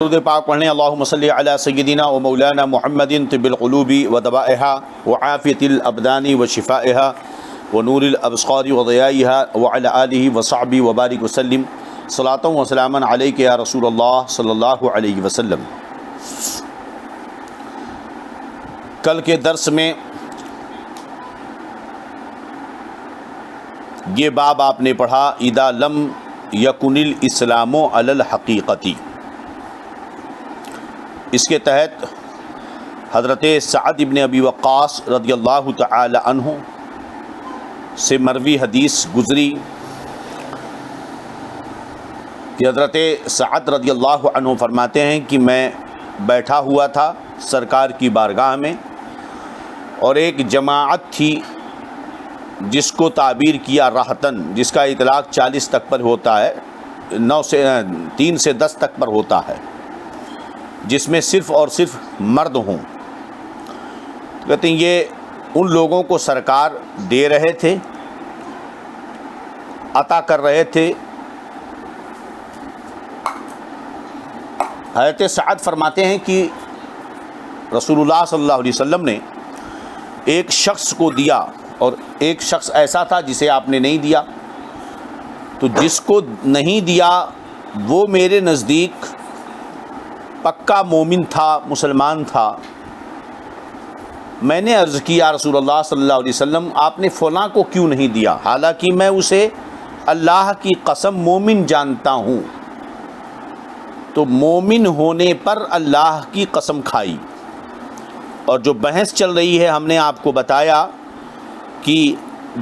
درود پاک پڑھنے اللہم صلی علی سیدنا و مولانا محمد طب القلوب و دوائها و عافیت الابدان و شفائها و نور الابصار و ضیائها و علی آلہ و صحبہ و بارک وسلم صلاۃ و سلاما علیک یا رسول اللہ صلی اللہ علیہ وسلم۔ کل کے درس میں یہ باب آپ نے پڑھا اذا لم یکن الاسلام علی الحقیقتی۔ اس کے تحت حضرت سعد ابن ابی وقاص رضی اللہ تعالی عنہ سے مروی حدیث گزری کہ حضرت سعد رضی اللہ عنہ فرماتے ہیں کہ میں بیٹھا ہوا تھا سرکار کی بارگاہ میں، اور ایک جماعت تھی جس کو تعبیر کیا راحتن، جس کا اطلاق 40 تک پر ہوتا ہے، 3 سے 10 تک پر ہوتا ہے، جس میں صرف اور صرف مرد ہوں۔ کہتے ہیں یہ ان لوگوں کو سرکار دے رہے تھے، عطا کر رہے تھے۔ حضرت سعد فرماتے ہیں کہ رسول اللہ صلی اللہ علیہ وسلم نے ایک شخص کو دیا، اور ایک شخص ایسا تھا جسے آپ نے نہیں دیا، تو جس کو نہیں دیا وہ میرے نزدیک پکا مومن تھا، مسلمان تھا۔ میں نے عرض کیا رسول اللہ صلی اللہ علیہ وسلم آپ نے فلاں کو کیوں نہیں دیا، حالانکہ میں اسے اللہ کی قسم مومن جانتا ہوں۔ تو مومن ہونے پر اللہ کی قسم کھائی، اور جو بحث چل رہی ہے ہم نے آپ کو بتایا کہ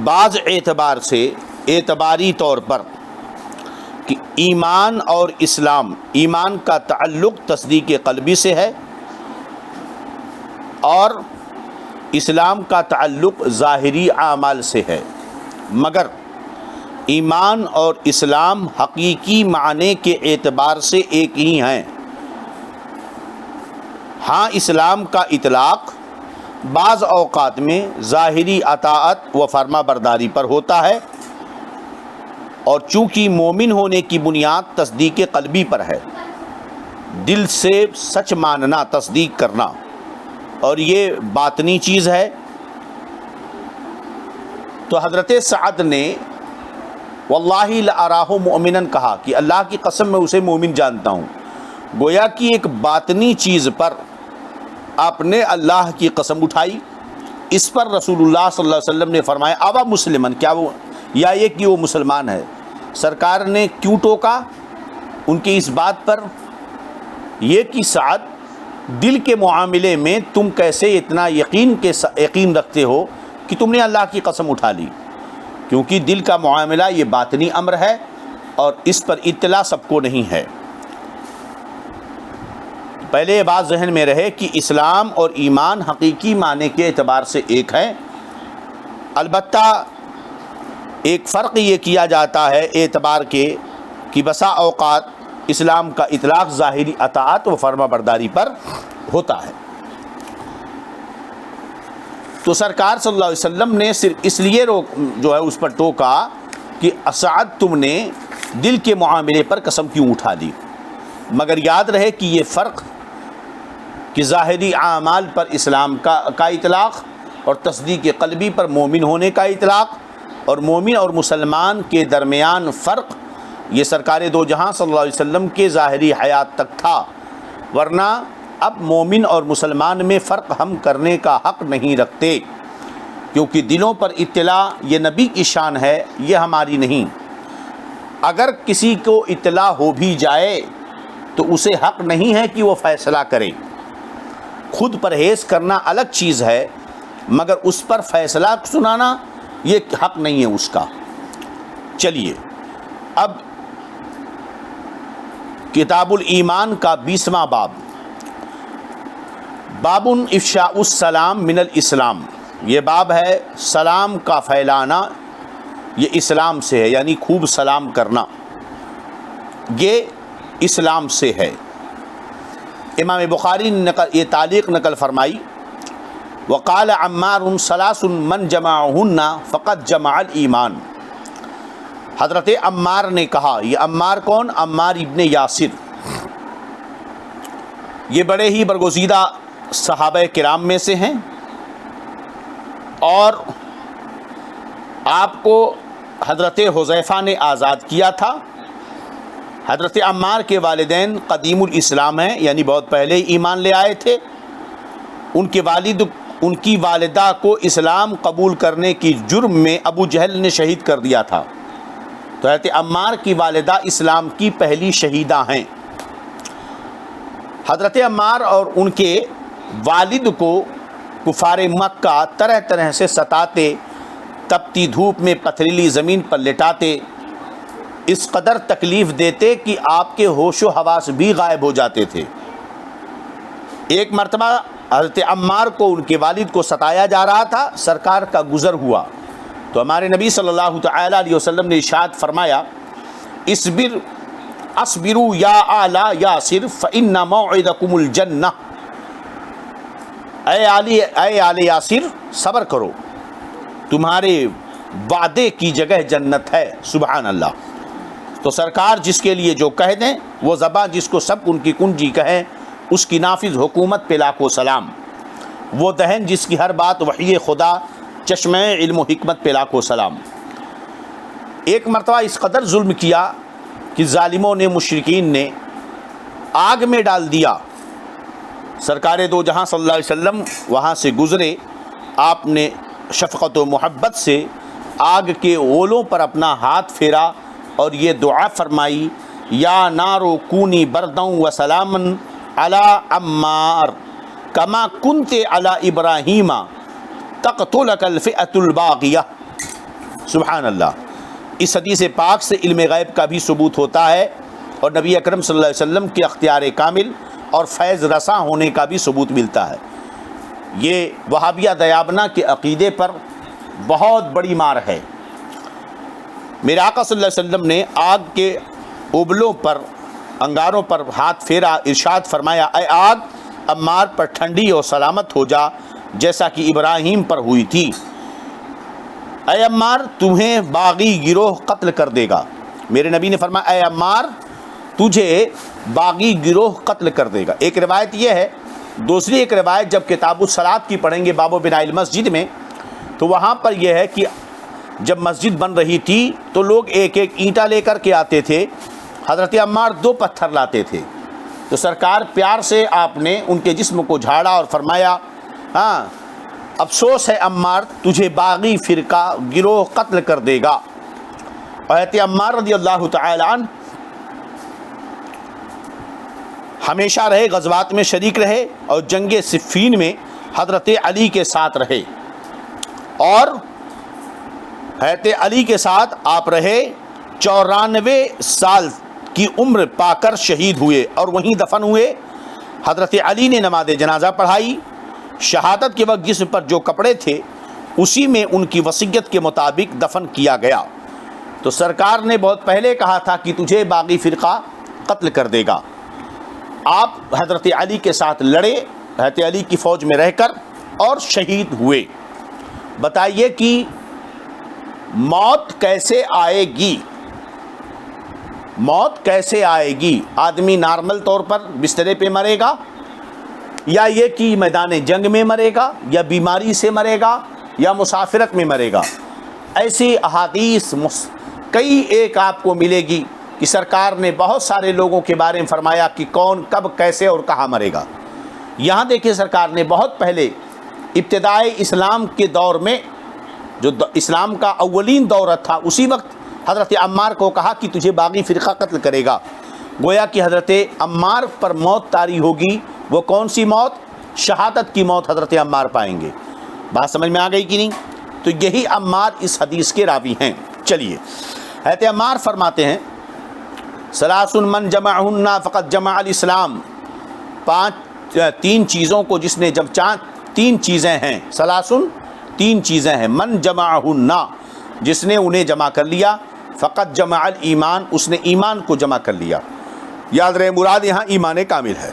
بعض اعتبار سے اعتباری طور پر کہ ایمان اور اسلام، ایمان کا تعلق تصدیق قلبی سے ہے اور اسلام کا تعلق ظاہری اعمال سے ہے، مگر ایمان اور اسلام حقیقی معنی کے اعتبار سے ایک ہی ہیں۔ ہاں اسلام کا اطلاق بعض اوقات میں ظاہری اطاعت و فرما برداری پر ہوتا ہے، اور چونکہ مومن ہونے کی بنیاد تصدیق قلبی پر ہے، دل سے سچ ماننا، تصدیق کرنا، اور یہ باطنی چیز ہے۔ تو حضرت سعد نے واللہ لأراہ مؤمنا کہا کہ اللہ کی قسم میں اسے مومن جانتا ہوں، گویا کہ ایک باطنی چیز پر آپ نے اللہ کی قسم اٹھائی۔ اس پر رسول اللہ صلی اللہ علیہ وسلم نے فرمایا ابا مسلمن، کیا وہ یا یہ کہ وہ مسلمان ہے۔ سرکار نے کیوں ٹوکا ان کی اس بات پر؟ یہ کہ سعد دل کے معاملے میں تم کیسے اتنا یقین رکھتے ہو کہ تم نے اللہ کی قسم اٹھا لی، کیونکہ دل کا معاملہ یہ باطنی امر ہے اور اس پر اطلاع سب کو نہیں ہے۔ پہلے یہ بات ذہن میں رہے کہ اسلام اور ایمان حقیقی معنی کے اعتبار سے ایک ہے، البتہ ایک فرق یہ کیا جاتا ہے اعتبار کے کہ بسا اوقات اسلام کا اطلاق ظاہری اطاعت و فرما برداری پر ہوتا ہے۔ تو سرکار صلی اللہ علیہ وسلم نے صرف اس لیے اس پر ٹوکا کہ سعد تم نے دل کے معاملے پر قسم کیوں اٹھا دی، مگر یاد رہے کہ یہ فرق کہ ظاہری اعمال پر اسلام کا اطلاق اور تصدیق قلبی پر مومن ہونے کا اطلاق، اور مومن اور مسلمان کے درمیان فرق یہ سرکار دو جہاں صلی اللہ علیہ وسلم کے ظاہری حیات تک تھا، ورنہ اب مومن اور مسلمان میں فرق ہم کرنے کا حق نہیں رکھتے، کیونکہ دلوں پر اطلاع یہ نبی کی شان ہے، یہ ہماری نہیں۔ اگر کسی کو اطلاع ہو بھی جائے تو اسے حق نہیں ہے کہ وہ فیصلہ کرے۔ خود پرہیز کرنا الگ چیز ہے، مگر اس پر فیصلہ سنانا یہ حق نہیں ہے اس کا۔ چلیے اب کتاب الایمان کا 20واں باب، باب افشاء السلام من الاسلام۔ یہ باب ہے سلام کا پھیلانا، یہ اسلام سے ہے، یعنی خوب سلام کرنا یہ اسلام سے ہے۔ امام بخاری نے یہ تعلیق نقل فرمائی، وقال عمار ثلاث من جمعہن فقد جمع الایمان۔ حضرت عمار نے کہا، یہ عمار کون؟ عمار ابن یاسر، یہ بڑے ہی برگزیدہ صحابہ کرام میں سے ہیں، اور آپ کو حضرت حذیفہ نے آزاد کیا تھا۔ حضرت عمار کے والدین قدیم الاسلام ہیں، یعنی بہت پہلے ایمان لے آئے تھے۔ ان کے والد ان کی والدہ کو اسلام قبول کرنے کی جرم میں ابو جہل نے شہید کر دیا تھا، تو حضرت عمار کی والدہ اسلام کی پہلی شہیدہ ہیں۔ حضرت عمار اور ان کے والد کو کفار مکہ طرح طرح سے ستاتے، تپتی دھوپ میں پتھریلی زمین پر لٹاتے، اس قدر تکلیف دیتے کہ آپ کے ہوش و حواس بھی غائب ہو جاتے تھے۔ ایک مرتبہ حضرت عمار کو ان کے والد کو ستایا جا رہا تھا، سرکار کا گزر ہوا تو ہمارے نبی صلی اللہ تعالی علیہ وسلم نے ارشاد فرمایا، اصبروا یا آل یاسر فإن موعدکم الجنہ، اے آل یاسر صبر کرو، تمہارے وعدے کی جگہ جنت ہے۔ سبحان اللہ۔ تو سرکار جس کے لیے جو کہہ دیں، وہ زباں جس کو سب ان کی کنجی کہیں، اس کی نافذ حکومت پہ لاکھوں سلام۔ وہ دہن جس کی ہر بات وحی خدا، چشمہ علم و حکمت پہ لاکھوں سلام۔ ایک مرتبہ اس قدر ظلم کیا کہ ظالموں نے، مشرکین نے آگ میں ڈال دیا۔ سرکار دو جہاں صلی اللہ علیہ وسلم وہاں سے گزرے، آپ نے شفقت و محبت سے آگ کے اولوں پر اپنا ہاتھ پھیرا اور یہ دعا فرمائی، یا نارو کونی برداً و سلامن علی عمار کما کنت علی ابراہیم تقتلک الفئۃ الباغیہ۔ سبحان اللہ۔ اس حدیث پاک سے علم غیب کا بھی ثبوت ہوتا ہے، اور نبی اکرم صلی اللہ علیہ وسلم کے اختیار کامل اور فیض رساں ہونے کا بھی ثبوت ملتا ہے۔ یہ وہابیہ دیابنا کے عقیدے پر بہت بڑی مار ہے۔ میرے آقا صلی اللہ علیہ وسلم نے آگ کے ابلوں پر، انگاروں پر ہاتھ پھیرا، ارشاد فرمایا، اے آگ عمار پر ٹھنڈی اور سلامت ہو جا جیسا کہ ابراہیم پر ہوئی تھی۔ اے عمار تمہیں باغی گروہ قتل کر دے گا۔ میرے نبی نے فرمایا، اے عمار تجھے باغی گروہ قتل کر دے گا۔ ایک روایت یہ ہے۔ دوسری ایک روایت جب کتاب الصلاۃ کی پڑھیں گے باب بناء المسجد میں، تو وہاں پر یہ ہے کہ جب مسجد بن رہی تھی تو لوگ ایک ایک اینٹا لے کر کے آتے تھے، حضرت عمار 2 پتھر لاتے تھے، تو سرکار پیار سے آپ نے ان کے جسم کو جھاڑا اور فرمایا، ہاں افسوس ہے عمار، تجھے باغی فرقہ گروہ قتل کر دے گا۔ حضرت عمار رضی اللہ تعالی عنہ ہمیشہ رہے، غزوات میں شریک رہے، اور جنگ صفین میں حضرت علی کے ساتھ رہے، اور حضرت علی کے ساتھ آپ رہے، 94 سال کی عمر پا کر شہید ہوئے اور وہیں دفن ہوئے۔ حضرت علی نے نماز جنازہ پڑھائی۔ شہادت کے وقت جسم پر جو کپڑے تھے اسی میں ان کی وصیت کے مطابق دفن کیا گیا۔ تو سرکار نے بہت پہلے کہا تھا کہ تجھے باغی فرقہ قتل کر دے گا۔ آپ حضرت علی کے ساتھ لڑے، حضرت علی کی فوج میں رہ کر، اور شہید ہوئے۔ بتائیے کہ موت کیسے آئے گی؟ موت کیسے آئے گی؟ آدمی نارمل طور پر بسترے پہ مرے گا، یا یہ کہ میدان جنگ میں مرے گا، یا بیماری سے مرے گا، یا مسافرت میں مرے گا؟ ایسی احادیث کئی ایک آپ کو ملے گی کہ سرکار نے بہت سارے لوگوں کے بارے میں فرمایا کہ کون کب کیسے اور کہاں مرے گا۔ یہاں دیکھیں سرکار نے بہت پہلے ابتدائی اسلام کے دور میں، جو اسلام کا اولین دور تھا، اسی وقت حضرت عمار کو کہا کہ تجھے باغی فرقہ قتل کرے گا۔ گویا کہ حضرت عمار پر موت طاری ہوگی۔ وہ کون سی موت؟ شہادت کی موت حضرت عمار پائیں گے۔ بات سمجھ میں آ گئی کہ نہیں؟ تو یہی عمار اس حدیث کے راوی ہیں۔ چلیے، حضرت عمار فرماتے ہیں، ثلاث من جمعہن فقط جمع الاسلام، 3 چیزوں کو جس نے جب 3 چیزیں ہیں، ثلاث 3 چیزیں ہیں، من جمعہن جس نے انہیں جمع کر لیا، فقط جمع الایمان اس نے ایمان کو جمع کر لیا۔ یاد رہے مراد یہاں ایمان کامل ہے۔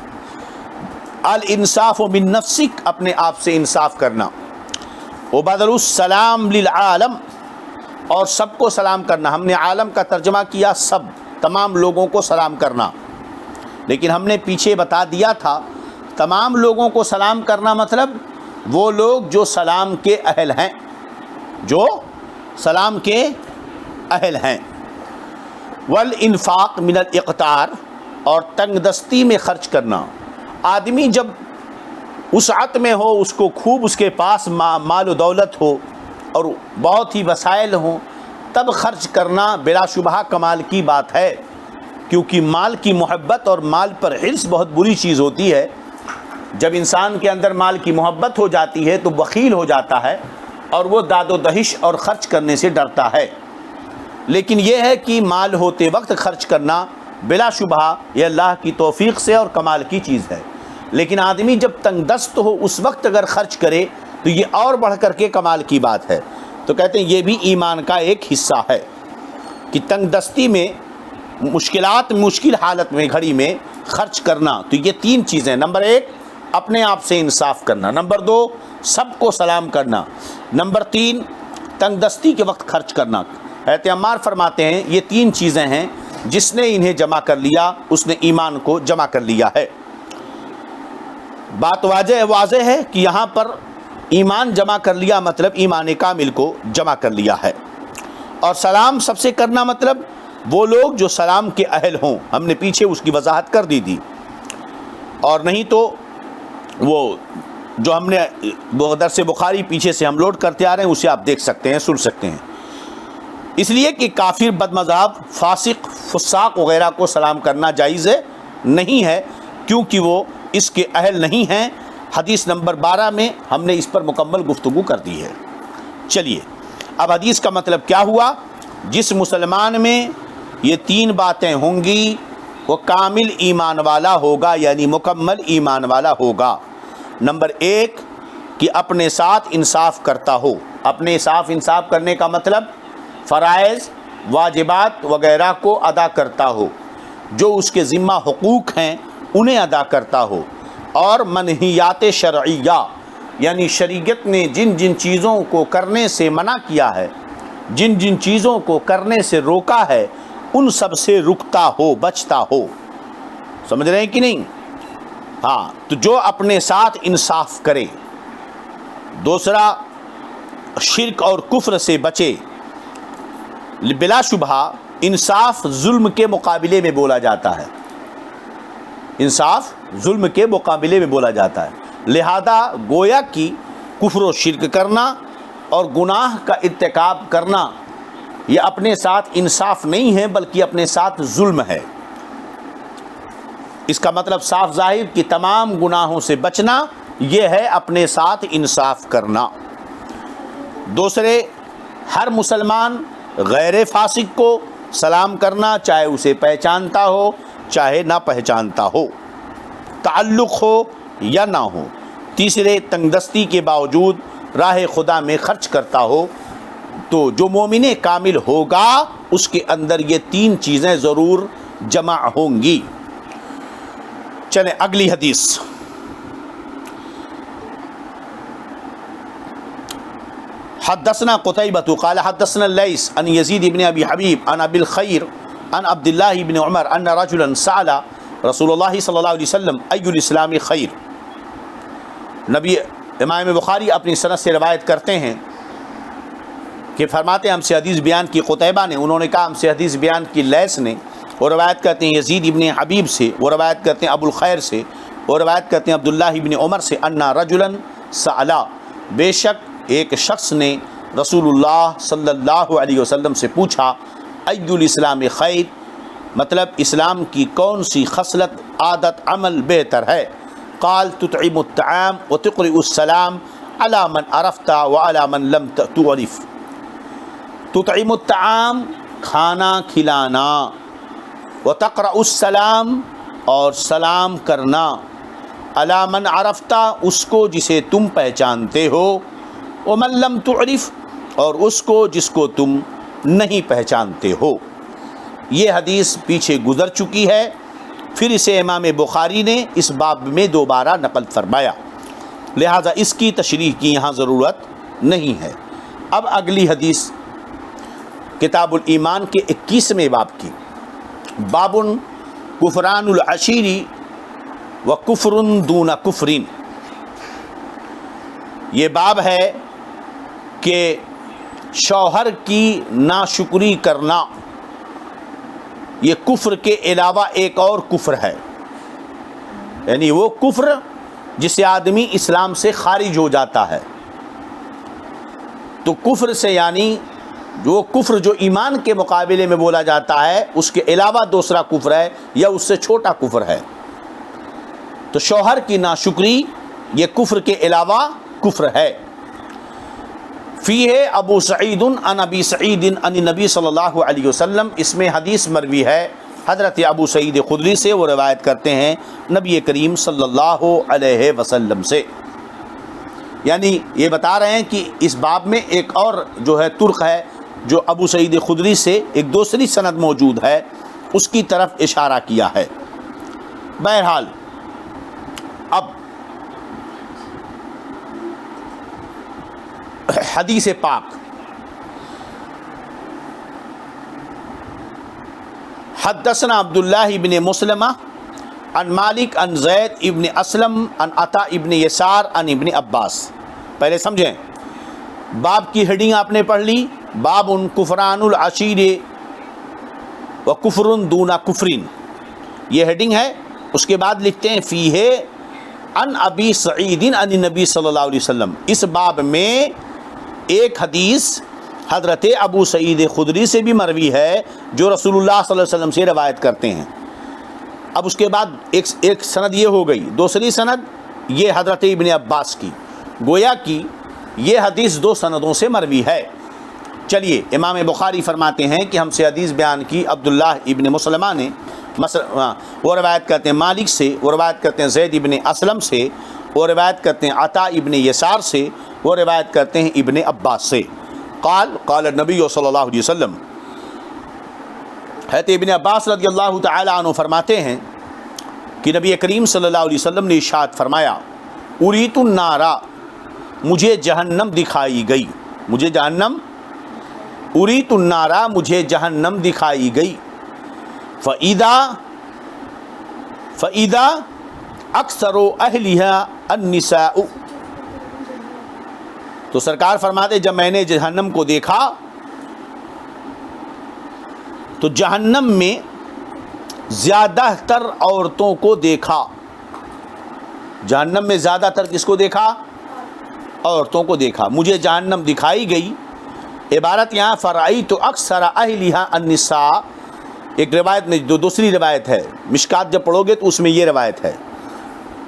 الانصاف من نفسک اپنے آپ سے انصاف کرنا، وبدل السلام للعالم اور سب کو سلام کرنا۔ ہم نے عالم کا ترجمہ کیا سب، تمام لوگوں کو سلام کرنا، لیکن ہم نے پیچھے بتا دیا تھا تمام لوگوں کو سلام کرنا مطلب وہ لوگ جو سلام کے اہل ہیں، جو سلام کے اہل ہیں۔ والانفاق من الاقتار، اور تنگ دستی میں خرچ کرنا۔ آدمی جب وسعت میں ہو، اس کو خوب اس کے پاس مال و دولت ہو اور بہت ہی وسائل ہوں، تب خرچ کرنا بلا شبہ کمال کی بات ہے، کیونکہ مال کی محبت اور مال پر حرص بہت بری چیز ہوتی ہے۔ جب انسان کے اندر مال کی محبت ہو جاتی ہے تو بخیل ہو جاتا ہے اور وہ داد و دہش اور خرچ کرنے سے ڈرتا ہے۔ لیکن یہ ہے کہ مال ہوتے وقت خرچ کرنا بلا شبہ یہ اللہ کی توفیق سے اور کمال کی چیز ہے، لیکن آدمی جب تنگ دست ہو اس وقت اگر خرچ کرے تو یہ اور بڑھ کر کے کمال کی بات ہے۔ تو کہتے ہیں یہ بھی ایمان کا ایک حصہ ہے کہ تنگ دستی میں، مشکل حالت میں، گھڑی میں خرچ کرنا۔ تو یہ تین چیزیں، نمبر 1 اپنے آپ سے انصاف کرنا، نمبر 2 سب کو سلام کرنا، نمبر 3 تنگ دستی کے وقت خرچ کرنا۔ حضرت عمار فرماتے ہیں یہ 3 چیزیں ہیں، جس نے انہیں جمع کر لیا اس نے ایمان کو جمع کر لیا ہے۔ بات واضح ہے کہ یہاں پر ایمان جمع کر لیا مطلب ایمان کامل کو جمع کر لیا ہے، اور سلام سب سے کرنا مطلب وہ لوگ جو سلام کے اہل ہوں۔ ہم نے پیچھے اس کی وضاحت کر دی تھی، اور نہیں تو وہ جو ہم نے درس بخاری پیچھے سے ہم لوڈ کرتے آ رہے ہیں اسے آپ دیکھ سکتے ہیں، سن سکتے ہیں۔ اس لیے کہ کافر، بد مذہب، فاسق، فساق وغیرہ کو سلام کرنا جائز نہیں ہے، کیونکہ وہ اس کے اہل نہیں ہیں۔ حدیث نمبر 12 میں ہم نے اس پر مکمل گفتگو کر دی ہے۔ چلیے اب حدیث کا مطلب کیا ہوا؟ جس مسلمان میں یہ 3 باتیں ہوں گی وہ کامل ایمان والا ہوگا، یعنی مکمل ایمان والا ہوگا۔ نمبر 1 کہ اپنے ساتھ انصاف کرتا ہو۔ اپنے ساتھ انصاف کرنے کا مطلب فرائض، واجبات وغیرہ کو ادا کرتا ہو، جو اس کے ذمہ حقوق ہیں انہیں ادا کرتا ہو، اور منہیات شرعیہ یعنی شریعت نے جن جن چیزوں کو کرنے سے منع کیا ہے، جن جن چیزوں کو کرنے سے روکا ہے، ان سب سے رکتا ہو، بچتا ہو۔ سمجھ رہے ہیں کہ نہیں؟ ہاں، تو جو اپنے ساتھ انصاف کرے۔ دوسرا، شرک اور کفر سے بچے۔ بلا شبہ انصاف ظلم کے مقابلے میں بولا جاتا ہے، انصاف ظلم کے مقابلے میں بولا جاتا ہے، لہذا گویا کہ کفر و شرک کرنا اور گناہ کا ارتکاب کرنا یہ اپنے ساتھ انصاف نہیں ہے بلکہ اپنے ساتھ ظلم ہے۔ اس کا مطلب صاف ظاہر کہ تمام گناہوں سے بچنا یہ ہے اپنے ساتھ انصاف کرنا۔ دوسرے، ہر مسلمان غیر فاسق کو سلام کرنا، چاہے اسے پہچانتا ہو چاہے نہ پہچانتا ہو، تعلق ہو یا نہ ہو۔ تیسرے، تنگ دستی کے باوجود راہ خدا میں خرچ کرتا ہو۔ تو جو مومن کامل ہوگا اس کے اندر یہ 3 چیزیں ضرور جمع ہوں گی۔ چلیں اگلی حدیث۔ حدثنا قتيبة قال حدثنا الليث عن يزيد بن ابي حبيب عن ابي الخير عن عبد الله بن عمر ان رجلا سأل رسول الله صلی اللہ علیہ وسلم اي الاسلام خیر۔ نبی امام بخاری اپنی سند سے روایت کرتے ہیں کہ فرماتے ہیں ہم سے حدیث بیان کی قتیبہ نے، انہوں نے کہا ہم سے حدیث بیان کی لیث نے، وہ روایت کرتے ہیں یزید ابن حبیب سے، وہ روایت کرتے ہیں ابو الخیر سے، وہ روایت کرتے ہیں عبداللہ ابن عمر سے، ان رجلا سألا، بے شک ایک شخص نے رسول اللہ صلی اللہ علیہ وسلم سے پوچھا ای الاسلام خیر، مطلب اسلام کی کون سی خصلت، عادت، عمل بہتر ہے؟ قال تطعم الطعام وتقرئ السلام على من عرفت وعلى من لم تعرف۔ تطعم الطعام کھانا کھلانا، وتقرأ السلام اور سلام کرنا، علی من عرفت اس کو جسے تم پہچانتے ہو، ومن لم تعرف اور اس کو جس کو تم نہیں پہچانتے ہو۔ یہ حدیث پیچھے گزر چکی ہے، پھر اسے امام بخاری نے اس باب میں دوبارہ نقل فرمایا، لہذا اس کی تشریح کی یہاں ضرورت نہیں ہے۔ اب اگلی حدیث کتاب الایمان کے 21ویں باب کی، باب کفران العشیر وَكُفْرٌ دُونَ كُفْرٍ، یہ باب ہے کہ شوہر کی ناشکری کرنا یہ کفر کے علاوہ ایک اور کفر ہے، یعنی وہ کفر جس سے آدمی اسلام سے خارج ہو جاتا ہے۔ تو کفر سے یعنی جو کفر جو ایمان کے مقابلے میں بولا جاتا ہے اس کے علاوہ دوسرا کفر ہے یا اس سے چھوٹا کفر ہے۔ تو شوہر کی ناشکری یہ کفر کے علاوہ کفر ہے۔ فیہ ابو سعید عن ابی سعید عن نبی صلی اللہ علیہ وسلم، اس میں حدیث مروی ہے حضرت ابو سعید خدری سے، وہ روایت کرتے ہیں نبی کریم صلی اللہ علیہ وسلم سے۔ یعنی یہ بتا رہے ہیں کہ اس باب میں ایک اور جو ہے طرق ہے جو ابو سعید خدری سے ایک دوسری سند موجود ہے، اس کی طرف اشارہ کیا ہے۔ بہرحال اب حدیث پاک، حدثنا عبداللہ ابن مسلمہ عن مالک عن زید ابن اسلم عن عطا ابن یسار عن ابن عباس۔ پہلے سمجھیں، باب کی ہیڈنگ آپ نے پڑھ لی، باب کفران العشیر و کفر دون کفرین، یہ ہیڈنگ ہے۔ اس کے بعد لکھتے ہیں فیہ عن ابی سعید عن نبی صلی اللہ علیہ وسلم، اس باب میں ایک حدیث حضرت ابو سعید خدری سے بھی مروی ہے جو رسول اللہ صلی اللہ علیہ وسلم سے روایت کرتے ہیں۔ اب اس کے بعد ایک سند یہ ہو گئی، دوسری سند یہ حضرت ابن عباس کی، گویا کہ یہ حدیث دو سندوں سے مروی ہے۔ چلیے، امام بخاری فرماتے ہیں کہ ہم سے حدیث بیان کی عبداللہ ابن مسلمہ نے، وہ روایت کرتے ہیں مالک سے، وہ روایت کرتے ہیں زید ابن اسلم سے، وہ روایت کرتے ہیں عطا ابن یسار سے، وہ روایت کرتے ہیں ابن عباس سے۔ قال نبی صلی اللہ علیہ وسلم، حضرت ابن عباس رضی اللہ تعالی عنہ فرماتے ہیں کہ نبی کریم صلی اللہ علیہ وسلم نے ارشاد فرمایا، اریت النار، مجھے جہنم دکھائی گئی، مجھے جہنم، اریت النار، مجھے جہنم دکھائی گئی، فَإِذَا أَكْثَرُ أَهْلِهَا النِّسَاءُ، تو سرکار فرماتے جب میں نے جہنم کو دیکھا تو جہنم میں زیادہ تر عورتوں کو دیکھا، جہنم میں زیادہ تر کس کو دیکھا؟ عورتوں کو دیکھا۔ مجھے جہنم دکھائی گئی، عبارت یہاں فرأیت اکثر اہلھا النساء، ایک روایت میں جو دوسری روایت ہے مشکات جب پڑھو گے تو اس میں یہ روایت ہے،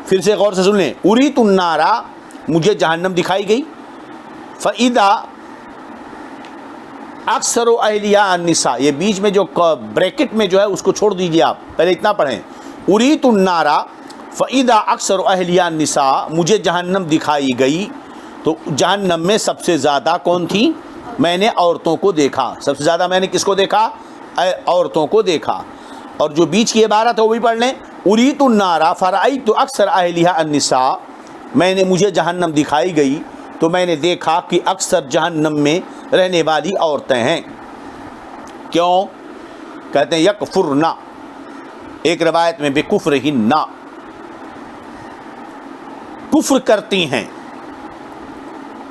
پھر سے غور سے سن لیں، اریت النار، مجھے جہنم دکھائی گئی، فَإِذَا اکثر اہلیہ النساء، یہ بیچ میں جو بریکٹ میں جو ہے اس کو چھوڑ دیجئے، آپ پہلے اتنا پڑھیں، اریت النار فَإِذَا اکثر اہلیہ النساء، مجھے جہنم دکھائی گئی، تو جہنم میں سب سے زیادہ کون تھی؟ میں نے عورتوں کو دیکھا، سب سے زیادہ میں نے کس کو دیکھا؟ عورتوں کو دیکھا۔ اور جو بیچ کی عبارت ہے وہ بھی پڑھ لیں، اریت النار فرأیت اکثر اہلیہ النساء، میں نے، مجھے جہنم دکھائی گئی تو میں نے دیکھا کہ اکثر جہنم میں رہنے والی عورتیں ہیں۔ کیوں؟ کہتے ہیں یکفرنا، ایک روایت میں بکفرہن، کفر کرتی ہیں۔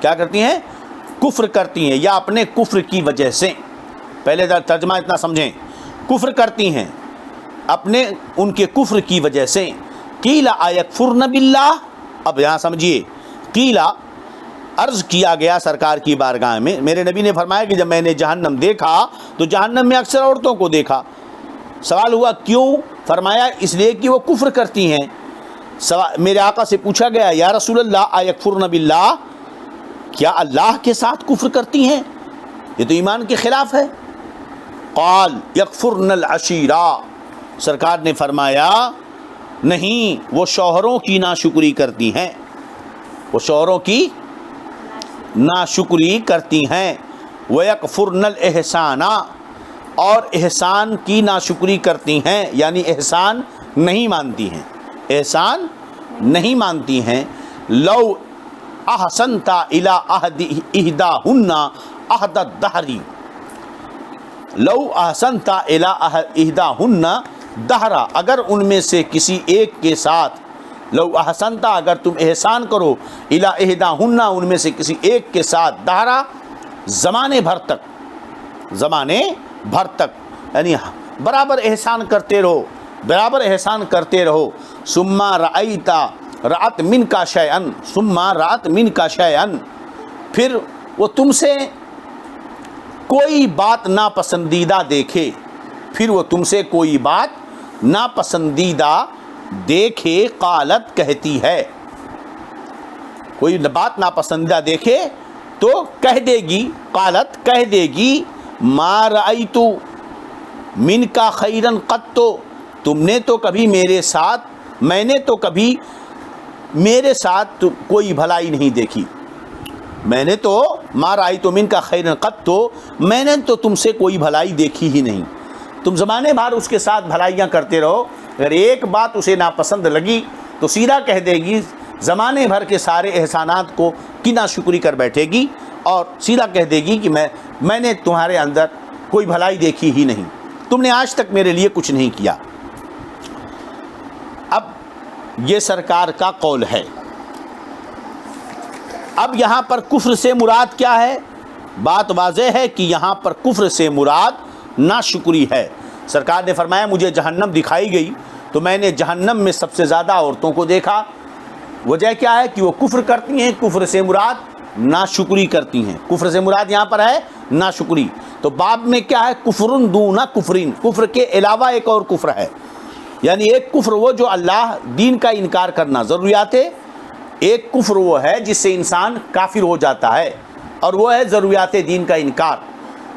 کیا کرتی ہیں؟ کفر کرتی ہیں، یا اپنے کفر کی وجہ سے۔ پہلے ترجمہ اتنا سمجھیں، کفر کرتی ہیں اپنے ان کے کفر کی وجہ سے۔ قیل ایکفرن باللہ، اب یہاں سمجھیے، قیل عرض کیا گیا سرکار کی بارگاہ میں، میرے نبی نے فرمایا کہ جب میں نے جہنم دیکھا تو جہنم میں اکثر عورتوں کو دیکھا۔ سوال ہوا کیوں؟ فرمایا اس لیے کہ وہ کفر کرتی ہیں۔ میرے آقا سے پوچھا گیا یا رسول اللہ ایکفرن باللہ، کیا اللہ کے ساتھ کفر کرتی ہیں؟ یہ تو ایمان کے خلاف ہے۔ قال یکفرن العشیرہ، سرکار نے فرمایا نہیں، وہ شوہروں کی ناشکری کرتی ہیں، وہ شوہروں کی ناشکری کرتی ہیں۔ وَيَكْفُرْنَ الْإِحْسَانَ، اور احسان کی ناشکری کرتی ہیں، یعنی احسان نہیں مانتی ہیں، احسان نہیں مانتی ہیں۔ لو احسنت الی احداہن عہد الدہر، لو احسنت الی احداہن دہرا، اگر ان میں سے کسی ایک کے ساتھ لو احسنتا اگر تم احسان کرو الی احداہن ان میں سے کسی ایک کے ساتھ دہرا زمانے بھر تک یعنی برابر احسان کرتے رہو ثم رأت من کا شیئا پھر وہ تم سے کوئی بات ناپسندیدہ دیکھے قالت کہتی ہے، کوئی بات ناپسندیدہ دیکھے تو کہہ دے گی ما رأیت من کا خیرن قط، میں نے تو کبھی میرے ساتھ کوئی بھلائی نہیں دیکھی، میں نے تو ما رأیت من کا خیرن قط، میں نے تو تم سے کوئی بھلائی دیکھی ہی نہیں۔ تم زمانے بھر اس کے ساتھ بھلائیاں کرتے رہو، اگر ایک بات اسے ناپسند لگی تو سیدھا کہہ دے گی، زمانے بھر کے سارے احسانات کو کی ناشکری کر بیٹھے گی اور سیدھا کہہ دے گی کہ میں نے تمہارے اندر کوئی بھلائی دیکھی ہی نہیں، تم نے آج تک میرے لیے کچھ نہیں کیا۔ اب یہ سرکار کا قول ہے۔ اب یہاں پر کفر سے مراد کیا ہے؟ بات واضح ہے کہ یہاں پر کفر سے مراد ناشکری ہے۔ سرکار نے فرمایا مجھے جہنم دکھائی گئی تو میں نے جہنم میں سب سے زیادہ عورتوں کو دیکھا۔ وجہ کیا ہے کہ وہ کفر کرتی ہیں، کفر سے مراد ناشکری کرتی ہیں، کفر سے مراد یہاں پر ہے ناشکری۔ تو باب میں کیا ہے؟ کفرن دون کفرین، کفر کے علاوہ ایک اور کفر ہے، یعنی ایک کفر وہ جو اللہ دین کا انکار کرنا ضروریات ہے، ایک کفر وہ ہے جس سے انسان کافر ہو جاتا ہے اور وہ ہے ضروریات دین کا انکار،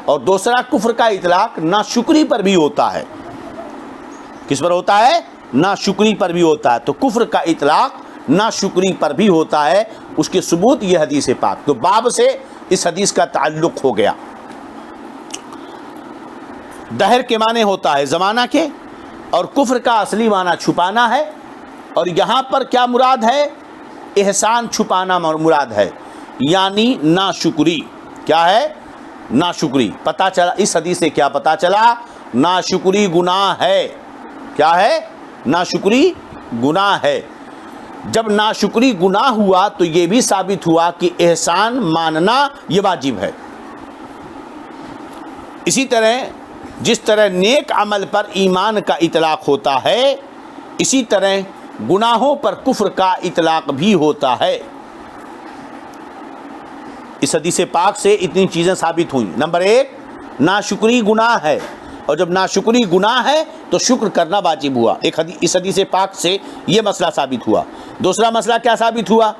اور دوسرا کفر کا اطلاق ناشکری پر بھی ہوتا ہے۔ کس پر ہوتا ہے؟ ناشکری پر بھی ہوتا ہے۔ تو کفر کا اطلاق ناشکری پر بھی ہوتا ہے، اس کے ثبوت یہ حدیث پاک۔ تو باب سے اس حدیث کا تعلق ہو گیا۔ دہر کے معنی ہوتا ہے زمانہ کے، اور کفر کا اصلی معنی چھپانا ہے، اور یہاں پر کیا مراد ہے؟ احسان چھپانا مراد ہے، یعنی ناشکری۔ کیا ہے؟ ناشکری۔ پتہ چلا اس حدیث سے کیا پتہ چلا؟ ناشکری گناہ ہے۔ کیا ہے؟ ناشکری گناہ ہے۔ جب ناشکری گناہ ہوا تو یہ بھی ثابت ہوا کہ احسان ماننا یہ واجب ہے۔ اسی طرح جس طرح نیک عمل پر ایمان کا اطلاق ہوتا ہے، اسی طرح گناہوں پر کفر کا اطلاق بھی ہوتا ہے۔ اس حدیث پاک سے اتنی چیزیں ثابت ہوئیں۔ نمبر ایک، ناشکری گناہ ہے، اور جب ناشکری گناہ ہے تو شکر کرنا واجب ہوا۔ اس حدیث پاک سے یہ مسئلہ ثابت ہوا۔ دوسرا مسئلہ کیا ثابت ہوا؟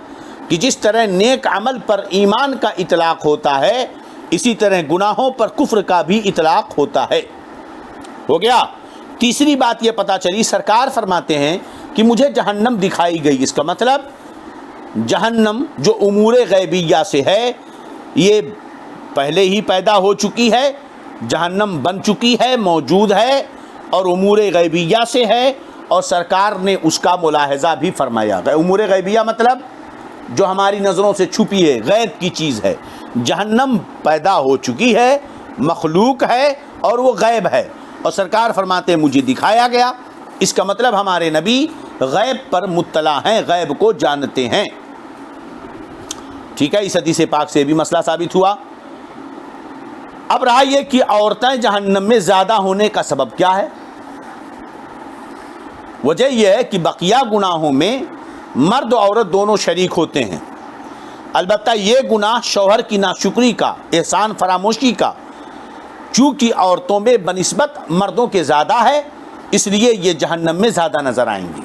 کہ جس طرح نیک عمل پر ایمان کا اطلاق ہوتا ہے، اسی طرح گناہوں پر کفر کا بھی اطلاق ہوتا ہے۔ ہو گیا۔ تیسری بات یہ پتہ چلی، سرکار فرماتے ہیں کہ مجھے جہنم دکھائی گئی۔ اس کا مطلب جہنم جو امور غیبیہ سے ہے، یہ پہلے ہی پیدا ہو چکی ہے، جہنم بن چکی ہے، موجود ہے، اور امور غیبیہ سے ہے، اور سرکار نے اس کا ملاحظہ بھی فرمایا۔ امور غیبیہ مطلب جو ہماری نظروں سے چھپی ہے، غیب کی چیز ہے۔ جہنم پیدا ہو چکی ہے، مخلوق ہے، اور وہ غیب ہے، اور سرکار فرماتے ہیں مجھے دکھایا گیا۔ اس کا مطلب ہمارے نبی غیب پر مطلع ہیں، غیب کو جانتے ہیں۔ ٹھیک ہے، اس حدیث پاک سے بھی مسئلہ ثابت ہوا۔ اب رہا یہ کہ عورتیں جہنم میں زیادہ ہونے کا سبب کیا ہے؟ وجہ یہ ہے کہ بقیہ گناہوں میں مرد و عورت دونوں شریک ہوتے ہیں، البتہ یہ گناہ شوہر کی ناشکری کا، احسان فراموشی کا، چونکہ عورتوں میں بنسبت مردوں کے زیادہ ہے، اس لیے یہ جہنم میں زیادہ نظر آئیں گی۔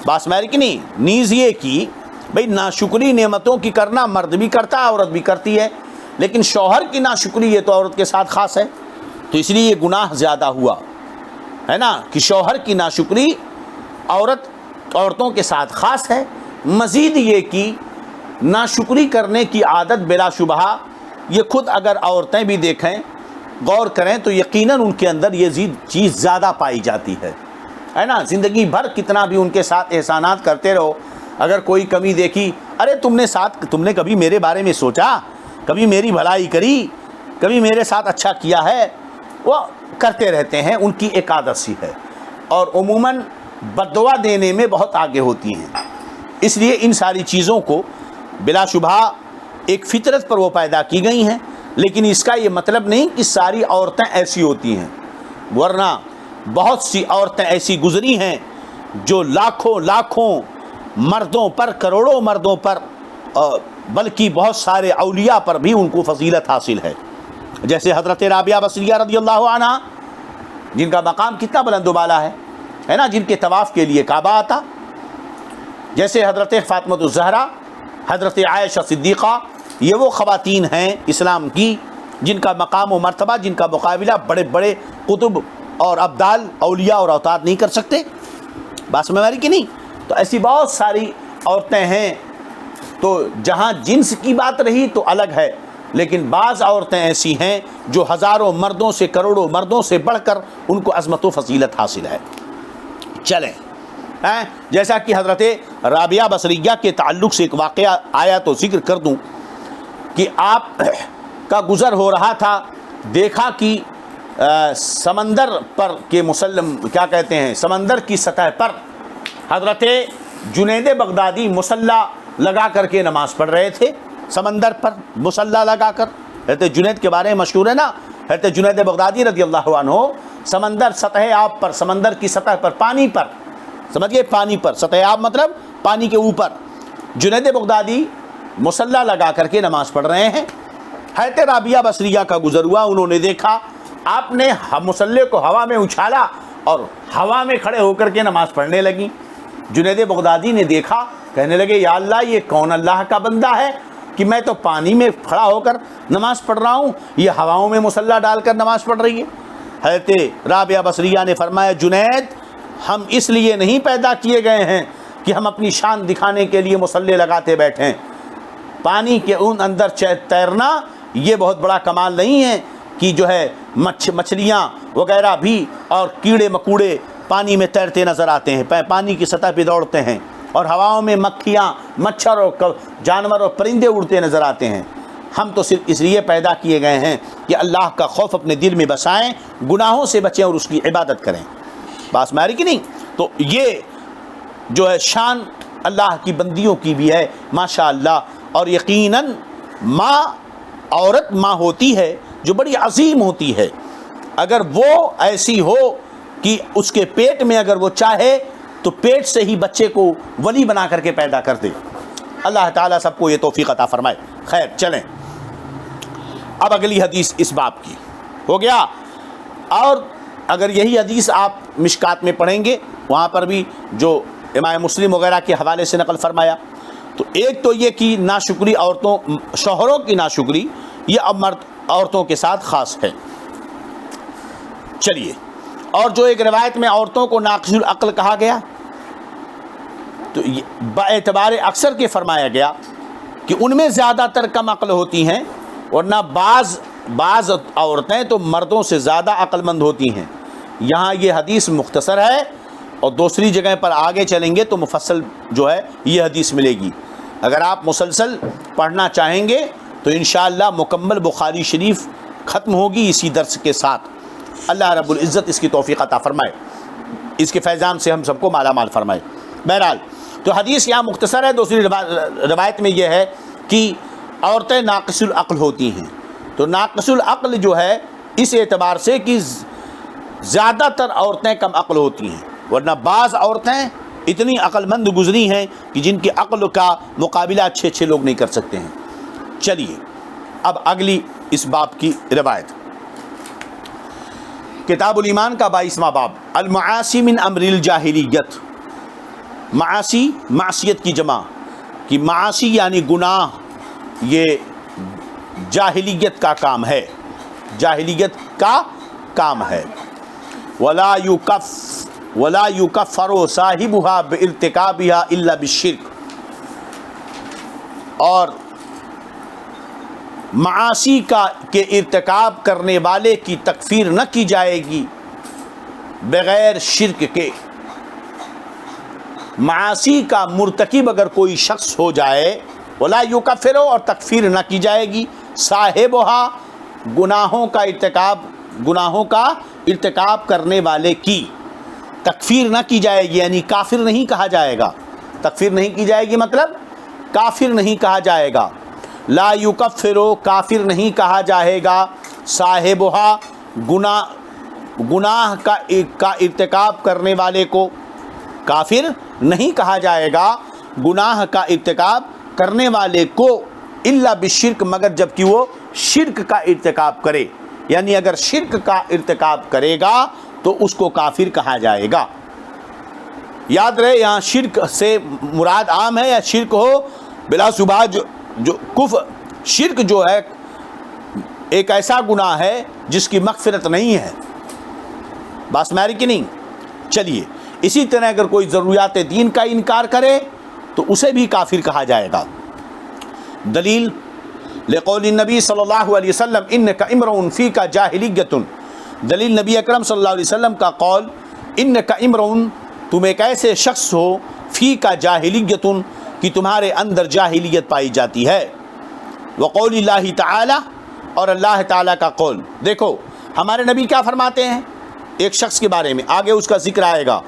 بات سمجھ کہ نہیں؟ نیز یہ کہ بھئی ناشکری نعمتوں کی کرنا مرد بھی کرتا ہے، عورت بھی کرتی ہے، لیکن شوہر کی ناشکری یہ تو عورت کے ساتھ خاص ہے، تو اس لیے یہ گناہ زیادہ ہوا ہے نا، کہ شوہر کی ناشکری عورتوں کے ساتھ خاص ہے۔ مزید یہ کہ ناشکری کرنے کی عادت بلا شبہ یہ خود اگر عورتیں بھی دیکھیں، غور کریں تو یقیناً ان کے اندر یہ چیز زیادہ پائی جاتی ہے نا۔ زندگی بھر کتنا بھی ان کے ساتھ احسانات کرتے رہو، اگر کوئی کمی دیکھی، ارے تم نے کبھی میرے بارے میں سوچا، کبھی میری بھلائی کری، کبھی میرے ساتھ اچھا کیا ہے، وہ کرتے رہتے ہیں، ان کی ایک عادت سی ہے۔ اور عموماً بد دعا دینے میں بہت آگے ہوتی ہیں. اس لیے ان ساری چیزوں کو بلا شبہ ایک فطرت پر وہ پیدا کی گئی ہیں، لیکن اس کا یہ مطلب نہیں کہ ساری عورتیں ایسی ہوتی ہیں، ورنہ بہت سی عورتیں ایسی گزری ہیں جو لاکھوں لاکھوں مردوں پر، کروڑوں مردوں پر، بلکہ بہت سارے اولیاء پر بھی ان کو فضیلت حاصل ہے. جیسے حضرت رابعہ بصریہ رضی اللہ عنہ، جن کا مقام کتنا بلند و بالا ہے نا، جن کے طواف کے لیے کعبہ آتا. جیسے حضرت فاطمہ الزہرا، حضرت عائشہ صدیقہ، یہ وہ خواتین ہیں اسلام کی جن کا مقام و مرتبہ، جن کا مقابلہ بڑے بڑے قطب اور ابدال، اولیاء اور اوتاد نہیں کر سکتے. بات سمجھ آ رہی کہ نہیں؟ تو ایسی بہت ساری عورتیں ہیں. تو جہاں جنس کی بات رہی تو الگ ہے، لیکن بعض عورتیں ایسی ہیں جو ہزاروں مردوں سے، کروڑوں مردوں سے بڑھ کر ان کو عظمت و فضیلت حاصل ہے. چلیں، جیسا کہ حضرت رابعہ بصریہ کے تعلق سے ایک واقعہ آیا تو ذکر کر دوں کہ آپ کا گزر ہو رہا تھا، دیکھا کہ سمندر پر کے مسلم کیا کہتے ہیں، سمندر کی سطح پر حضرت جنید بغدادی مصلی لگا کر کے نماز پڑھ رہے تھے. سمندر پر مصلی لگا کر، حضرت جنید کے بارے میں مشہور ہے نا، حضرت جنید بغدادی رضی اللہ عنہ سمندر سطح آب پر، سمندر کی سطح پر، پانی پر، سمجھئے پانی پر، سطح آب مطلب پانی کے اوپر جنید بغدادی مصلی لگا کر کے نماز پڑھ رہے ہیں. حضرت رابعہ بصریہ کا گزر ہوا، انہوں نے دیکھا آپ نے مصلی کو ہوا میں اچھالا اور ہوا میں کھڑے ہو کر کے نماز پڑھنے لگیں. جنید بغدادی نے دیکھا، کہنے لگے یا اللہ، یہ کون اللہ کا بندہ ہے کہ میں تو پانی میں کھڑا ہو کر نماز پڑھ رہا ہوں، یہ ہواؤں میں مصلی ڈال کر نماز پڑھ رہی ہے. حضرت رابعہ بصریہ نے فرمایا جنید، ہم اس لیے نہیں پیدا کیے گئے ہیں کہ ہم اپنی شان دکھانے کے لیے مصلی لگاتے بیٹھیں. پانی کے ان اندر تیرنا یہ بہت بڑا کمال نہیں ہے کہ جو ہے مچھلیاں وغیرہ بھی اور کیڑے مکوڑے پانی میں تیرتے نظر آتے ہیں، پانی کی سطح پہ دوڑتے ہیں، اور ہواؤں میں مکھیاں، مچھر اور جانور اور پرندے اڑتے نظر آتے ہیں. ہم تو صرف اس لیے پیدا کیے گئے ہیں کہ اللہ کا خوف اپنے دل میں بسائیں، گناہوں سے بچیں اور اس کی عبادت کریں. بات ماری کہ نہیں؟ تو یہ جو ہے شان اللہ کی بندیوں کی بھی ہے ماشاء اللہ. اور یقیناً ماں، عورت ماں ہوتی ہے جو بڑی عظیم ہوتی ہے. اگر وہ ایسی ہو کہ اس کے پیٹ میں اگر وہ چاہے تو پیٹ سے ہی بچے کو ولی بنا کر کے پیدا کر دے. اللہ تعالیٰ سب کو یہ توفیق عطا فرمائے. خیر چلیں، اب اگلی حدیث اس باب کی ہو گیا. اور اگر یہی حدیث آپ مشکات میں پڑھیں گے، وہاں پر بھی جو امام مسلم وغیرہ کے حوالے سے نقل فرمایا، تو ایک تو یہ کہ ناشکری عورتوں، شوہروں کی ناشکری یہ اب مرد عورتوں کے ساتھ خاص ہے. چلیے، اور جو ایک روایت میں عورتوں کو ناقص العقل کہا گیا، تو با اعتبار اکثر کے فرمایا گیا کہ ان میں زیادہ تر کم عقل ہوتی ہیں، ورنہ بعض عورتیں تو مردوں سے زیادہ عقل مند ہوتی ہیں. یہاں یہ حدیث مختصر ہے، اور دوسری جگہ پر آگے چلیں گے تو مفصل جو ہے یہ حدیث ملے گی. اگر آپ مسلسل پڑھنا چاہیں گے تو انشاءاللہ مکمل بخاری شریف ختم ہوگی اسی درس کے ساتھ. اللہ رب العزت اس کی توفیق عطا فرمائے، اس کے فیضان سے ہم سب کو مالا مال فرمائے. بہرحال تو حدیث یہاں مختصر ہے. دوسری روایت میں یہ ہے کہ عورتیں ناقص العقل ہوتی ہیں. تو ناقص العقل جو ہے اس اعتبار سے کہ زیادہ تر عورتیں کم عقل ہوتی ہیں، ورنہ بعض عورتیں اتنی عقل مند گزری ہیں کہ جن کی عقل کا مقابلہ اچھے لوگ نہیں کر سکتے ہیں. چلیے اب اگلی اس باب کی روایت، کتاب الایمان کا 22واں باب، المعاصی من امر الجاہلیت. معاصی، معصیت کی جمع، کہ معاصی یعنی گناہ، یہ جاہلیت کا کام ہے، جاہلیت کا کام ہے. ولا یکفر صاحبها بارتکابها الا بالشرک. اور معاصی کے ارتکاب کرنے والے کی تکفیر نہ کی جائے گی بغیر شرک کے. معاصی کا مرتکب اگر کوئی شخص ہو جائے، ولا یکفر، اور تکفیر نہ کی جائے گی صاحبها، گناہوں کا ارتکاب کرنے والے کی. تکفیر نہ کی جائے گی، یعنی کافر نہیں کہا جائے گا. تکفیر نہیں کی جائے گی مطلب کافر نہیں کہا جائے گا. لا یکفرو، کافر نہیں کہا جائے گا صاحبہا، گناہ کا ارتکاب کرنے والے کو. کافر نہیں کہا جائے گا گناہ کا ارتکاب کرنے والے کو، الا بالشرک، مگر جب کہ وہ شرک کا ارتکاب کرے. یعنی اگر شرک کا ارتکاب کرے گا تو اس کو کافر کہا جائے گا. یاد رہے یہاں شرک سے مراد عام ہے یا شرک ہو بلا شبہ جو کفر، شرک جو ہے ایک ایسا گناہ ہے جس کی مغفرت نہیں ہے. بات سمجھ کہ نہیں؟ چلیے اسی طرح اگر کوئی ضروریات دین کا انکار کرے تو اسے بھی کافر کہا جائے گا. دلیل لقول النبی صلی اللہ علیہ وسلم انک امرؤ فیک جاہلیۃ. دلیل نبی اکرم صلی اللہ علیہ وسلم کا قول انک امرؤ، تم ایک ایسے شخص ہو، فیک جاہلیۃ، کہ تمہارے اندر جاہلیت پائی جاتی ہے. وقول اللہ تعالی، اور اللہ تعالیٰ کا قول. دیکھو ہمارے نبی کیا فرماتے ہیں ایک شخص کے بارے میں، آگے اس کا ذکر آئے گا.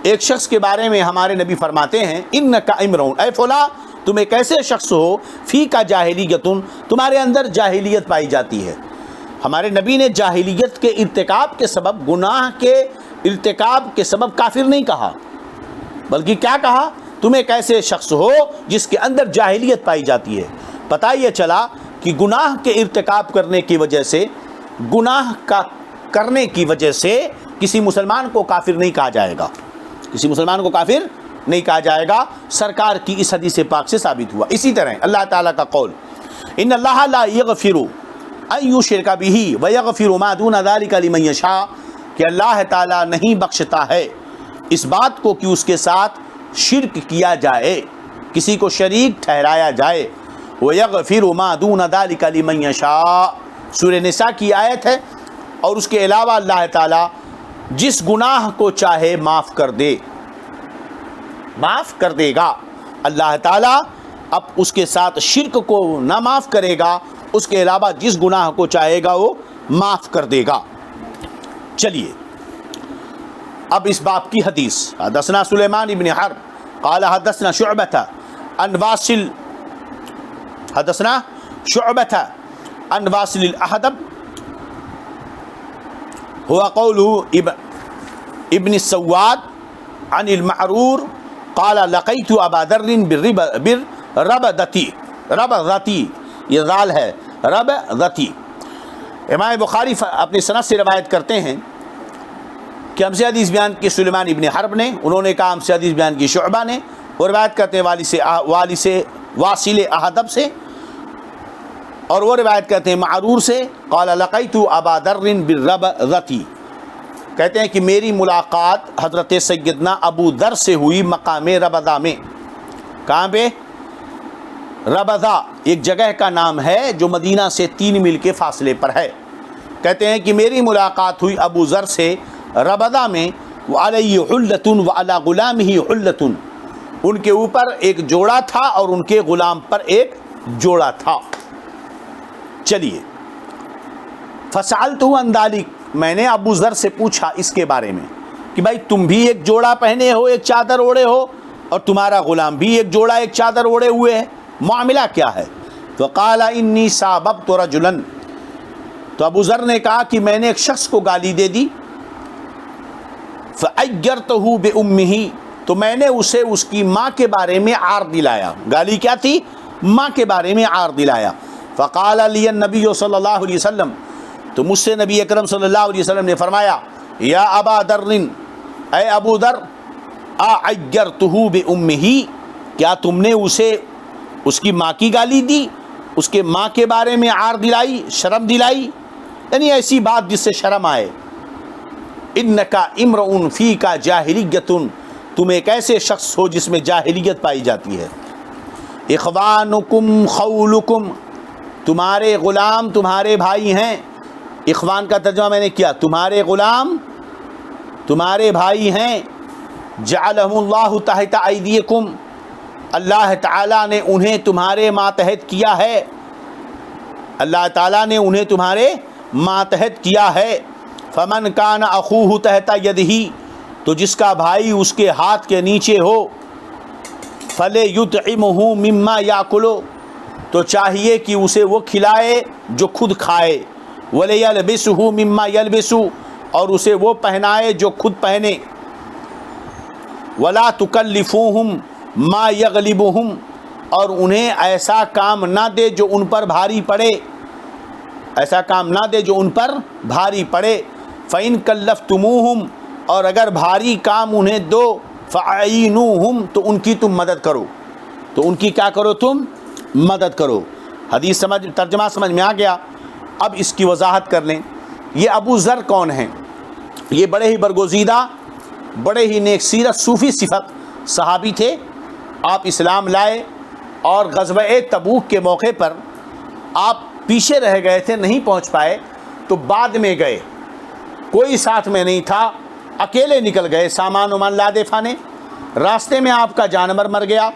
ایک شخص کے بارے میں ہمارے نبی فرماتے ہیں انک امرؤ، اے فلاں تم ایک ایسے شخص ہو، فیک جاہلیۃ، تمہارے اندر جاہلیت پائی جاتی ہے. ہمارے نبی نے جاہلیت کے ارتکاب کے سبب، گناہ کے ارتکاب کے سبب کافر نہیں کہا، بلکہ کیا کہا؟ تم ایک ایسے شخص ہو جس کے اندر جاہلیت پائی جاتی ہے. پتہ یہ چلا کہ گناہ کے ارتکاب کرنے کی وجہ سے، گناہ کا کرنے کی وجہ سے کسی مسلمان کو کافر نہیں کہا جائے گا. کسی مسلمان کو کافر نہیں کہا جائے گا. سرکار کی اس حدیث پاک سے ثابت ہوا. اسی طرح اللہ تعالیٰ کا قول ان اللہ لا یغفر ان یشرک بہ ویغفر ما دون ذلک لمن یشاء، کہ اللہ تعالیٰ نہیں بخشتا ہے اس بات کو کہ اس کے ساتھ شرک کیا جائے، کسی کو شریک ٹھہرایا جائے. ویغفر ما دون ذلک لمن یشاء، سورہ نساء کی آیت ہے. اور اس کے علاوہ اللہ تعالیٰ جس گناہ کو چاہے معاف کر دے، معاف کر دے گا. اللہ تعالیٰ اب اس کے ساتھ شرک کو نہ معاف کرے گا، اس کے علاوہ جس گناہ کو چاہے گا وہ معاف کر دے گا. چلیے اب اس باب کی حدیث. حدثنا سلیمان ابن حرب قال حدثنا شعبۃ عن واصل، حدثنا شعبۃ عن واصل الاحدب هو قوله ابن السواد عن المعرور قال لقيت ابا ذر بالربذتی، ربذتی یہ ذال ہے، ربذتی. امام بخاری اپنی سند سے روایت کرتے ہیں کہ ہم سے حدیث بیان کی سلیمان ابن حرب نے، انہوں نے کہا ہم سے حدیث بیان کی شعبہ نے، اور روایت کرتے ہیں والی سے واصل احدب سے، اور وہ روایت کرتے ہیں معرور سے. قال لقیت ابا ذر بالربذتی، کہتے ہیں کہ میری ملاقات حضرت سیدنا ابو ذر سے ہوئی مقام ربذہ میں. کہاں پہ؟ ربذہ ایک جگہ کا نام ہے جو مدینہ سے 3 میل کے فاصلے پر ہے. کہتے ہیں کہ میری ملاقات ہوئی ابو ذر سے ربذہ میں. وعلیہ حلۃ وعلی غلامہ حلۃ، ان کے اوپر ایک جوڑا تھا اور ان کے غلام پر ایک جوڑا تھا. چلیے فسألتہ عن ذلک، میں نے ابو ذر سے پوچھا اس کے بارے میں کہ بھائی تم بھی ایک جوڑا پہنے ہو، ایک چادر اوڑھے ہو، اور تمہارا غلام بھی ایک جوڑا ایک چادر اوڑھے ہوئے ہے، معاملہ کیا ہے؟ فقال انی ساببت رجلا، تو ابو ذر نے کہا کہ میں نے ایک شخص کو گالی دے دی. فعیرتہ بامہ، تو میں نے اسے اس کی ماں کے بارے میں عار دلایا. گالی کیا تھی؟ ماں کے بارے میں عار دلایا. فقال لی النبی صلی اللہ علیہ وسلم، تو مجھ سے نبی اکرم صلی اللہ علیہ وسلم نے فرمایا یا ابا ذر، اے ابو ذر، اعیرتہ بامہ، کیا تم نے اسے اس کی ماں کی گالی دی، اس کے ماں کے بارے میں عار دلائی، شرم دلائی، یعنی ایسی بات جس سے شرم آئے. انک امرؤ فیک جاہلیۃ، تم ایک ایسے شخص ہو جس میں جاہلیت پائی جاتی ہے. اخوانکم خولکم، تمہارے غلام تمہارے بھائی ہیں. اخوان کا ترجمہ میں نے کیا، تمہارے غلام تمہارے بھائی ہیں. جعلہم اللہ تحت ایدیکم، اللہ تعالیٰ نے انہیں تمہارے ماتحت کیا ہے، اللہ تعالیٰ نے انہیں تمہارے ماتحت کیا ہے. فمن کان اخوہ تحت یدہ، تو جس کا بھائی اس کے ہاتھ کے نیچے ہو فَلْيُطْعِمْهُ مِمَّا يَأْكُلُ، تو چاہیے کہ اسے وہ کھلائے جو خود کھائے، وَلْيَلْبِسْهُ مِمَّا يَلْبِسُ، اور اسے وہ پہنائے جو خود پہنے، وَلَا تُكَلِّفُوهُمْ مَا يَغْلِبُهُمْ، اور انہیں ایسا کام نہ دے جو ان پر بھاری پڑے، ایسا کام نہ دے جو ان پر بھاری پڑے، فَإِن كَلَّفْتُمُوهُمْ، اور اگر بھاری کام انہیں دو، فَأَعِينُوهُمْ، تو ان کی تم مدد کرو، تو ان کی کیا کرو؟ تم مدد کرو۔ حدیث ترجمہ سمجھ میں آ گیا؟ اب اس کی وضاحت کر لیں۔ یہ ابو ذر کون ہیں؟ یہ بڑے ہی برگزیدہ، بڑے ہی نیک سیرت صوفی صفت صحابی تھے۔ آپ اسلام لائے اور غزوہ تبوک کے موقع پر آپ پیچھے رہ گئے تھے، نہیں پہنچ پائے، تو بعد میں گئے، کوئی ساتھ میں نہیں تھا، اکیلے نکل گئے سامان وامان لادے فانے، راستے میں آپ کا جانور مر گیا۔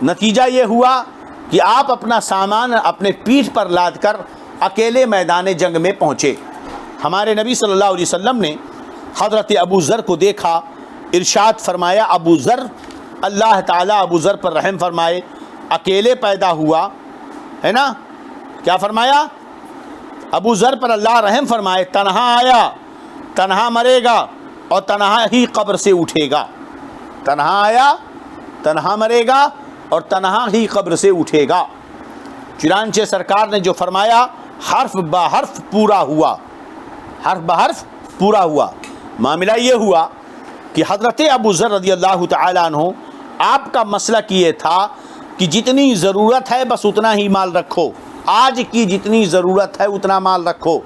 نتیجہ یہ ہوا کہ آپ اپنا سامان اپنے پیٹھ پر لاد کر اکیلے میدان جنگ میں پہنچے۔ ہمارے نبی صلی اللہ علیہ وسلم نے حضرت ابو ذر کو دیکھا، ارشاد فرمایا ابو ذر، اللہ تعالیٰ ابو ذر پر رحم فرمائے، اکیلے پیدا ہوا ہے نا، کیا فرمایا؟ ابو ذر پر اللہ رحم فرمائے، تنہا آیا، تنہا مرے گا اور تنہا ہی قبر سے اٹھے گا، تنہا آیا، تنہا مرے گا اور تنہا ہی قبر سے اٹھے گا۔ چنانچہ سرکار نے جو فرمایا حرف بہ حرف پورا ہوا، حرف بہ حرف پورا ہوا۔ معاملہ یہ ہوا کہ حضرت ابو ذر رضی اللہ تعالیٰ عنہ، آپ کا مسلک یہ تھا کہ جتنی ضرورت ہے بس اتنا ہی مال رکھو، آج کی جتنی ضرورت ہے اتنا مال رکھو،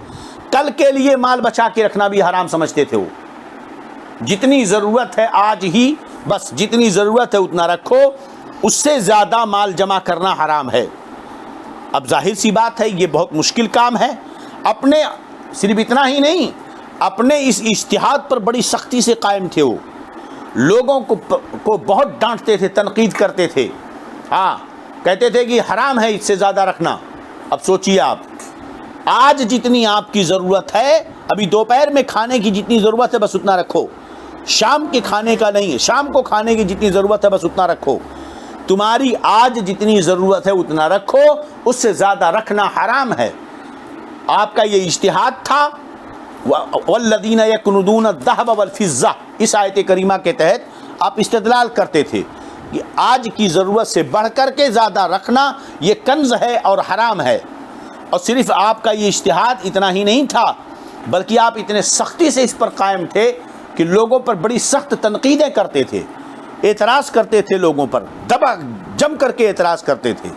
کل کے لیے مال بچا کے رکھنا بھی حرام سمجھتے تھے وہ۔ جتنی ضرورت ہے آج ہی، بس جتنی ضرورت ہے اتنا رکھو، اس سے زیادہ مال جمع کرنا حرام ہے۔ اب ظاہر سی بات ہے یہ بہت مشکل کام ہے، اپنے صرف اتنا ہی نہیں، اپنے اس اجتہاد پر بڑی سختی سے قائم تھے، وہ لوگوں کو بہت ڈانٹتے تھے، تنقید کرتے تھے، ہاں کہتے تھے کہ حرام ہے اس سے زیادہ رکھنا۔ اب سوچیے آپ، آج جتنی آپ کی ضرورت ہے، ابھی دوپہر میں کھانے کی جتنی ضرورت ہے بس اتنا رکھو، شام کے کھانے کا نہیں، شام کو کھانے کی جتنی ضرورت ہے بس اتنا رکھو، تمہاری آج جتنی ضرورت ہے اتنا رکھو، اس سے زیادہ رکھنا حرام ہے۔ آپ کا یہ اجتہاد تھا۔ والذین یکنزون الذھب والفضہ، اس آیت کریمہ کے تحت آپ استدلال کرتے تھے کہ آج کی ضرورت سے بڑھ کر کے زیادہ رکھنا یہ کنز ہے اور حرام ہے۔ اور صرف آپ کا یہ اجتہاد اتنا ہی نہیں تھا، بلکہ آپ اتنے سختی سے اس پر قائم تھے کہ لوگوں پر بڑی سخت تنقیدیں کرتے تھے، اعتراض کرتے تھے، لوگوں پر دبا جم کر کے اعتراض کرتے تھے،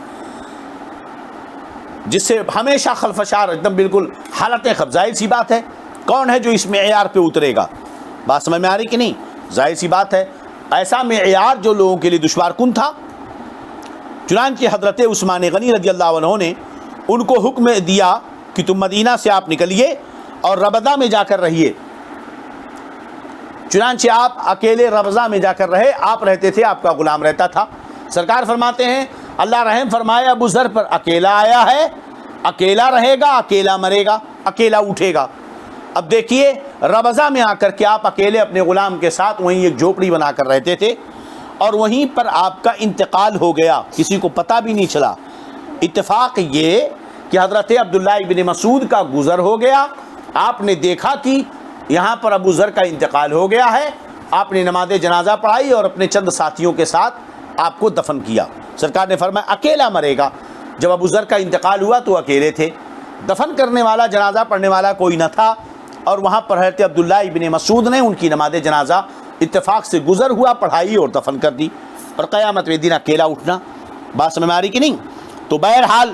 جس سے ہمیشہ خلفشار ایک دم بالکل حالتیں خب۔ ظاہر سی بات ہے، کون ہے جو اس معیار پہ اترے گا؟ بات سمجھ میں آ رہی کہ نہیں؟ ظاہر سی بات ہے، ایسا معیار جو لوگوں کے لیے دشوار کن تھا۔ چنانچہ حضرت عثمان غنی رضی اللہ عنہ نے ان کو حکم دیا کہ تم مدینہ سے آپ نکلیے اور ربضہ میں جا کر رہیے۔ چنانچہ آپ اکیلے ربضہ میں جا کر رہے، آپ رہتے تھے، آپ کا غلام رہتا تھا۔ سرکار فرماتے ہیں اللہ رحم فرمائے ابو ذر پر، اکیلا آیا ہے، اکیلا رہے گا، اکیلا مرے گا، اکیلا اٹھے گا۔ اب دیکھیے ربضہ میں آ کر کے آپ اکیلے اپنے غلام کے ساتھ وہیں ایک جھوپڑی بنا کر رہتے تھے، اور وہیں پر آپ کا انتقال ہو گیا، کسی کو پتہ بھی نہیں چلا۔ اتفاق یہ کہ حضرت عبداللہ ابن مسعود کا گزر ہو گیا، آپ نے دیکھا کہ یہاں پر ابو ذر کا انتقال ہو گیا ہے، آپ نے نماز جنازہ پڑھائی اور اپنے چند ساتھیوں کے ساتھ آپ کو دفن کیا۔ سرکار نے فرمایا اکیلا مرے گا۔ جب ابو ذر کا انتقال ہوا تو اکیلے تھے، دفن کرنے والا، جنازہ پڑھنے والا کوئی نہ تھا، اور وہاں پر حضرت عبداللہ ابن مسعود نے ان کی نماز جنازہ اتفاق سے گزر ہوا، پڑھائی اور دفن کر دی، اور قیامت میں دن اکیلا اٹھنا۔ بات سمجھ میں آ رہی کہ نہیں؟ تو بہرحال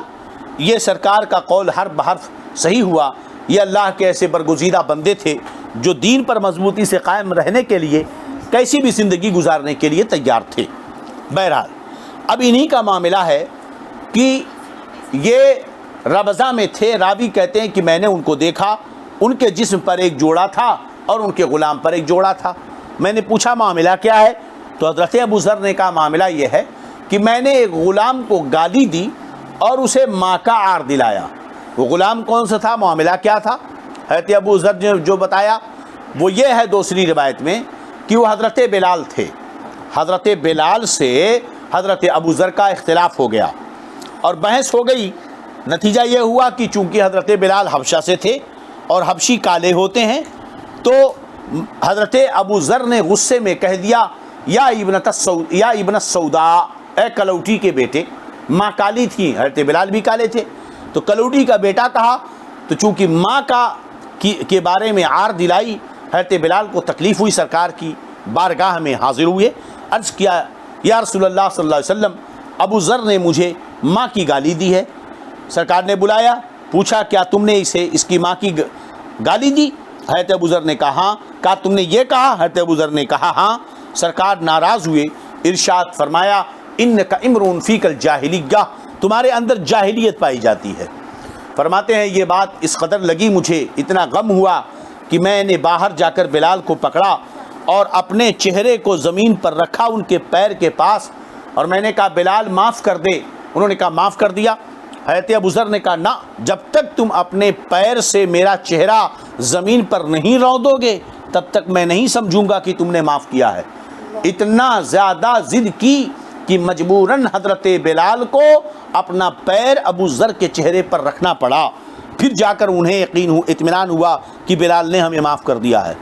یہ سرکار کا قول حرف بحرف صحیح ہوا۔ یہ اللہ کے ایسے برگزیدہ بندے تھے جو دین پر مضبوطی سے قائم رہنے کے لیے کیسی بھی زندگی گزارنے کے لیے تیار تھے۔ بہرحال اب انہی کا معاملہ ہے کہ یہ ربضہ میں تھے۔ راوی کہتے ہیں کہ میں نے ان کو دیکھا، ان کے جسم پر ایک جوڑا تھا اور ان کے غلام پر ایک جوڑا تھا۔ میں نے پوچھا معاملہ کیا ہے؟ تو حضرت ابو ذر نے کہا معاملہ یہ ہے کہ میں نے ایک غلام کو گالی دی اور اسے ماں کا عار دلایا۔ وہ غلام کون سا تھا؟ معاملہ کیا تھا؟ حضرت ابو ذر نے جو بتایا وہ یہ ہے دوسری روایت میں کہ وہ حضرت بلال تھے. حضرت بلال سے حضرت ابو ذر کا اختلاف ہو گیا اور بحث ہو گئی. نتیجہ یہ ہوا کہ چونکہ حضرت بلال حبشہ سے تھے اور حبشی کالے ہوتے ہیں، تو حضرت ابو ذر نے غصے میں کہہ دیا یا ابن السوداء، اے کلوٹی کے بیٹے. ماں کالی تھی، حضرت بلال بھی کالے تھے، تو کلوٹی کا بیٹا کہا. تو چونکہ ماں کے بارے میں عار دلائی، حضرت بلال کو تکلیف ہوئی، سرکار کی بارگاہ میں حاضر ہوئے، عرض کیا یا رسول اللہ صلی اللہ علیہ وسلم، ابو ذر نے مجھے ماں کی گالی دی ہے. سرکار نے بلایا، پوچھا کیا تم نے اس کی ماں کی گالی دی؟ حضرت ابو ذر نے کہا ہاں. کہا تم نے یہ کہا؟ حضرت ابو ذر نے کہا ہاں. سرکار ناراض ہوئے، ارشاد فرمایا انک امرؤ فیک الجاہلیہ، تمہارے اندر جاہلیت پائی جاتی ہے. فرماتے ہیں یہ بات اس قدر لگی مجھے، اتنا غم ہوا کہ میں نے باہر جا کر بلال کو پکڑا اور اپنے چہرے کو زمین پر رکھا ان کے پیر کے پاس، اور میں نے کہا بلال معاف کر دے. انہوں نے کہا معاف کر دیا. حضرت ابو ذر نے کہا نہ، جب تک تم اپنے پیر سے میرا چہرہ زمین پر نہیں روندا گے تب تک میں نہیں سمجھوں گا کہ تم نے معاف کیا ہے. اتنا زیادہ ضد کی کہ مجبوراً حضرت بلال کو اپنا پیر ابو ذر کے چہرے پر رکھنا پڑا. پھر جا کر انہیں اطمینان ہوا کہ بلال نے ہمیں معاف کر دیا ہے.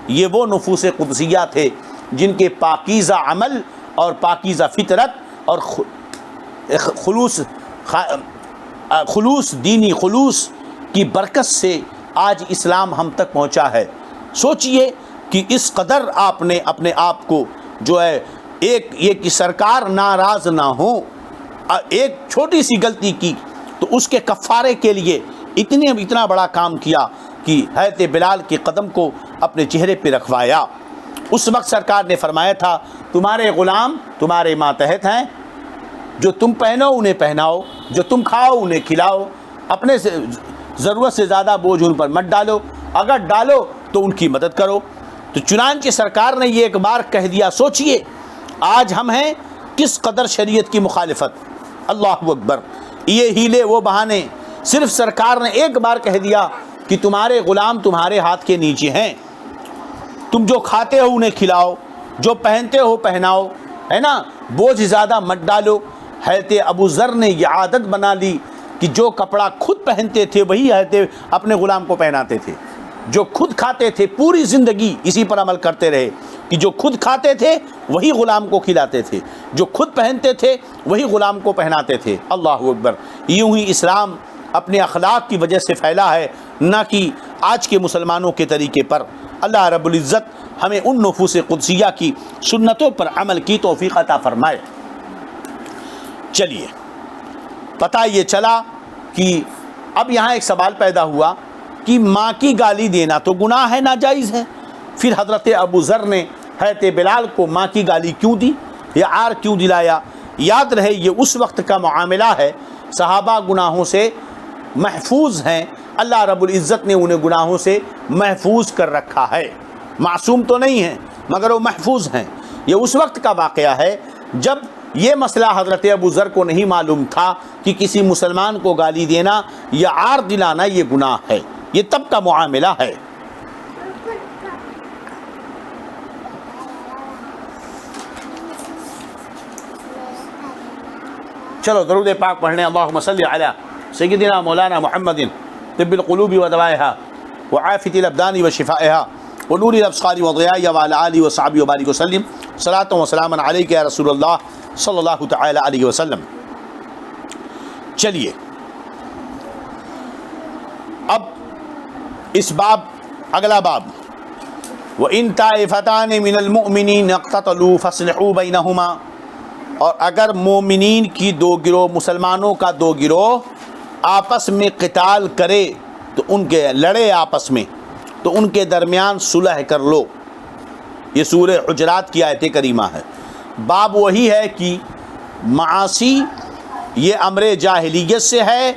یہ وہ نفوس قدسیہ تھے جن کے پاکیزہ عمل اور پاکیزہ فطرت اور خلوص دینی خلوص کی برکت سے آج اسلام ہم تک پہنچا ہے. سوچئے کہ اس قدر آپ نے اپنے آپ کو جو ہے یہ کہ سرکار ناراض نہ ہوں، ایک چھوٹی سی غلطی کی تو اس کے کفارے کے لیے اتنا بڑا کام کیا کہ حضرت بلال کے قدم کو اپنے چہرے پہ رکھوایا. اس وقت سرکار نے فرمایا تھا تمہارے غلام تمہارے ماتحت ہیں، جو تم پہنو انہیں پہناؤ، جو تم کھاؤ انہیں کھلاؤ، اپنے سے ضرورت سے زیادہ بوجھ ان پر مت ڈالو، اگر ڈالو تو ان کی مدد کرو. تو چنانچہ سرکار نے یہ ایک بار کہہ دیا. سوچئے آج ہم ہیں کس قدر شریعت کی مخالفت. اللہ اکبر. یہ ہیلے وہ بہانے، صرف سرکار نے ایک بار کہہ دیا کہ تمہارے غلام تمہارے ہاتھ کے نیچے ہیں، تم جو کھاتے ہو انہیں کھلاؤ، جو پہنتے ہو پہناؤ، ہے نا، بوجھ زیادہ مت ڈالو. حضرت ابو ذر نے یہ عادت بنا لی کہ جو کپڑا خود پہنتے تھے وہی حضرت اپنے غلام کو پہناتے تھے، جو خود کھاتے تھے پوری زندگی اسی پر عمل کرتے رہے کہ جو خود کھاتے تھے وہی غلام کو کھلاتے تھے، جو خود پہنتے تھے وہی غلام کو پہناتے تھے. اللہ اکبر. یوں ہی اسلام اپنے اخلاق کی وجہ سے پھیلا ہے، نہ کہ آج کے مسلمانوں کے طریقے پر. اللہ رب العزت ہمیں ان نفوس قدسیہ کی سنتوں پر عمل کی توفیق عطا فرمائے. چلیے، پتہ یہ چلا کہ اب یہاں ایک سوال پیدا ہوا کہ ماں کی گالی دینا تو گناہ ہے، ناجائز ہے. پھر حضرت ابو ذر نے حضرت بلال کو ماں کی گالی کیوں دی یا عار کیوں دلایا؟ یاد رہے یہ اس وقت کا معاملہ ہے، صحابہ گناہوں سے محفوظ ہیں، اللہ رب العزت نے انہیں گناہوں سے محفوظ کر رکھا ہے. معصوم تو نہیں ہیں مگر وہ محفوظ ہیں. یہ اس وقت کا واقعہ ہے جب یہ مسئلہ حضرت ابو ذر کو نہیں معلوم تھا کہ کسی مسلمان کو گالی دینا یا عار دلانا یہ گناہ ہے. یہ تب کا معاملہ ہے. چلو درود پاک پڑھنے. اللہم صلی علی سیدنا مولانا محمد طب القلوب ودوائها وعافیة الابدان وشفائها ونور الابصار وضیائها وعلى آلہ وصحبہ وبارک وسلم. صلاۃ و سلام علیک یا رسول اللہ صلی اللہ تعالی علیہ وسلم. چلیے اب اس باب، اگلا باب، وَإِن طَائِفَتَانِ مِنَ الْمُؤْمِنِينَ اقْتَتَلُوا فَأَصْلِحُوا بَيْنَهُمَا. اور اگر مومنین کی دو گروہ، مسلمانوں کا دو گروہ آپس میں قتال کرے تو ان کے لڑے آپس میں تو ان کے درمیان صلح کر لو. یہ سورہ حجرات کی آیت کریمہ ہے. باب وہی ہے کہ معاصی یہ امر جاہلیت سے ہے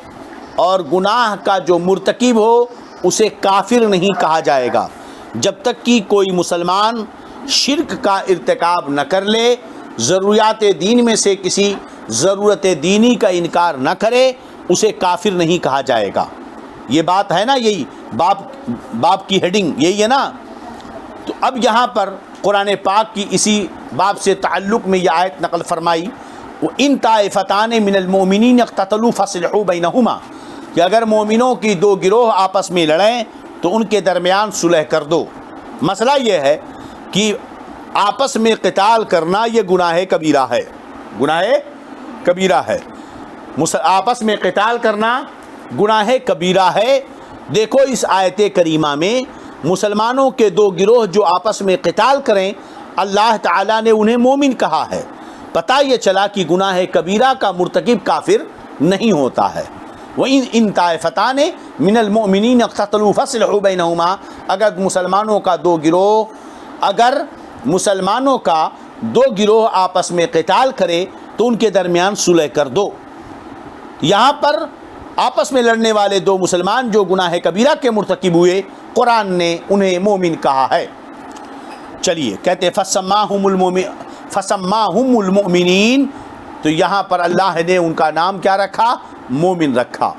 اور گناہ کا جو مرتکب ہو اسے کافر نہیں کہا جائے گا جب تک کہ کوئی مسلمان شرک کا ارتکاب نہ کر لے، ضروریات دین میں سے کسی ضرورت دینی کا انکار نہ کرے، اسے کافر نہیں کہا جائے گا. یہ بات ہے نا، یہی باب کی ہیڈنگ یہی ہے نا. تو اب یہاں پر قرآن پاک کی اسی باب سے تعلق میں یہ آیت نقل فرمائی، وَإِن طَائِفَتَانِ مِنَ الْمُؤْمِنِينَ اقْتَتَلُوا فَأَصْلِحُوا بَيْنَهُمَا، کہ اگر مومنوں کی دو گروہ آپس میں لڑیں تو ان کے درمیان صلح کر دو۔ مسئلہ یہ ہے کہ آپس میں قتال کرنا یہ گناہ کبیرہ ہے، گناہ کبیرہ ہے، آپس میں قتال کرنا گناہ کبیرہ ہے۔ دیکھو اس آیت کریمہ میں مسلمانوں کے دو گروہ جو آپس میں قتال کریں، اللہ تعالیٰ نے انہیں مومن کہا ہے۔ پتہ یہ چلا کہ گناہ کبیرہ کا مرتکب کافر نہیں ہوتا ہے۔ وَإِن طَائِفَتَانِ مِنَ الْمُؤْمِنِينَ اقْتَتَلُوا فَأَصْلِحُوا بَيْنَهُمَا، اگر مسلمانوں کا دو گروہ آپس میں قتال کرے تو ان کے درمیان صلح کر دو۔ یہاں پر آپس میں لڑنے والے دو مسلمان جو گناہ کبیرہ کے مرتکب ہوئے، قرآن نے انہیں مومن کہا ہے۔ چلیے کہتے فَسَمَّاهُمُ الْمُؤْمِنِينَ، تو یہاں پر اللہ نے ان کا نام کیا رکھا؟ مومن رکھا۔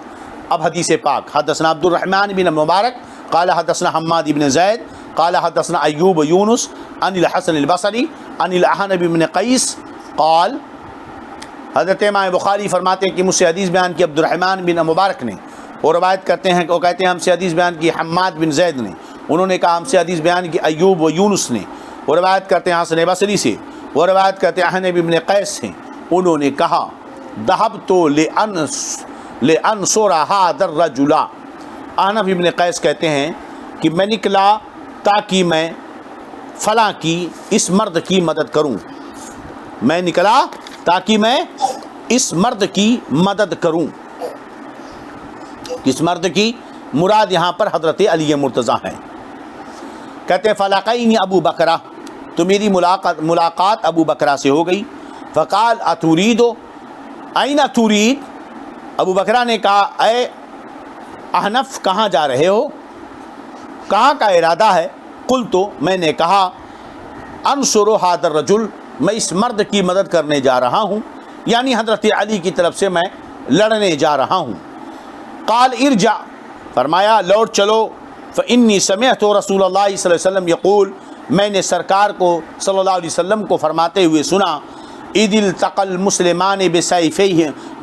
اب حدیث پاک، حدثنا عبد الرحمن بن مبارک قال حدثنا حماد بن زید قال حدثنا ایوب یونس عن الحسن البصری عن الاحنف بن قیس قال، حضرت امام بخاری فرماتے ہیں کہ مجھ سے حدیث بیان کی عبد الرحمن بن مبارک نے، اور روایت کرتے ہیں وہ کہتے ہیں ہم سے حدیث بیان کی حماد بن زید نے، انہوں نے کہا ہم سے حدیث بیان کی ایوب و یونس نے، اور روایت کرتے ہیں حسن بصری سے، اور روایت کرتے ہیں احنف بن قیس سے، انہوں نے کہا ذهبت لأنصر هذا الرجل، احنف بن قیس کہتے ہیں کہ میں نکلا تاکہ میں فلاں کی اس مرد کی مدد کروں، میں نکلا تاکہ میں اس مرد کی مدد کروں۔ کس مرد کی؟ مراد یہاں پر حضرت علی مرتضیٰ ہیں۔ کہتے ہیں فلاقینی ابو بکرہ، تو میری ملاقات ابو بکرہ سے ہو گئی۔ فقال اترید این ترید، ابو بکرہ نے کہا اے احنف کہاں جا رہے ہو، کہاں کا ارادہ ہے؟ قلت، میں نے کہا انصر ھذا الرجل، میں اس مرد کی مدد کرنے جا رہا ہوں، یعنی حضرت علی کی طرف سے میں لڑنے جا رہا ہوں۔ قال ارجع، فرمایا لوٹ چلو، فانی سمعت رسول اللہ صلی اللہ علیہ وسلم یقول، میں نے سرکار کو صلی اللہ علیہ وسلم کو فرماتے ہوئے سنا، اذ التقى المسلمان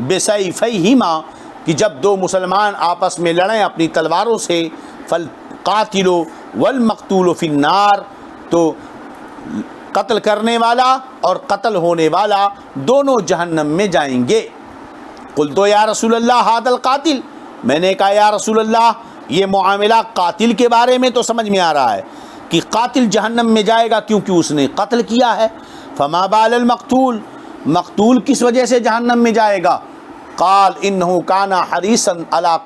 بسیفیہما، کہ جب دو مسلمان آپس میں لڑیں اپنی تلواروں سے، فالقاتل والمقتول فی النار، تو قتل کرنے والا اور قتل ہونے والا دونوں جہنم میں جائیں گے۔ قلت یا رسول اللہ ھذا القاتل، میں نے کہا یا رسول اللہ یہ معاملہ قاتل کے بارے میں تو سمجھ میں آ رہا ہے کہ قاتل جہنم میں جائے گا کیونکہ اس نے قتل کیا ہے، فما بال المقتول، مقتول کس وجہ سے جہنم میں جائے گا؟ قال انہ کان حریصا علی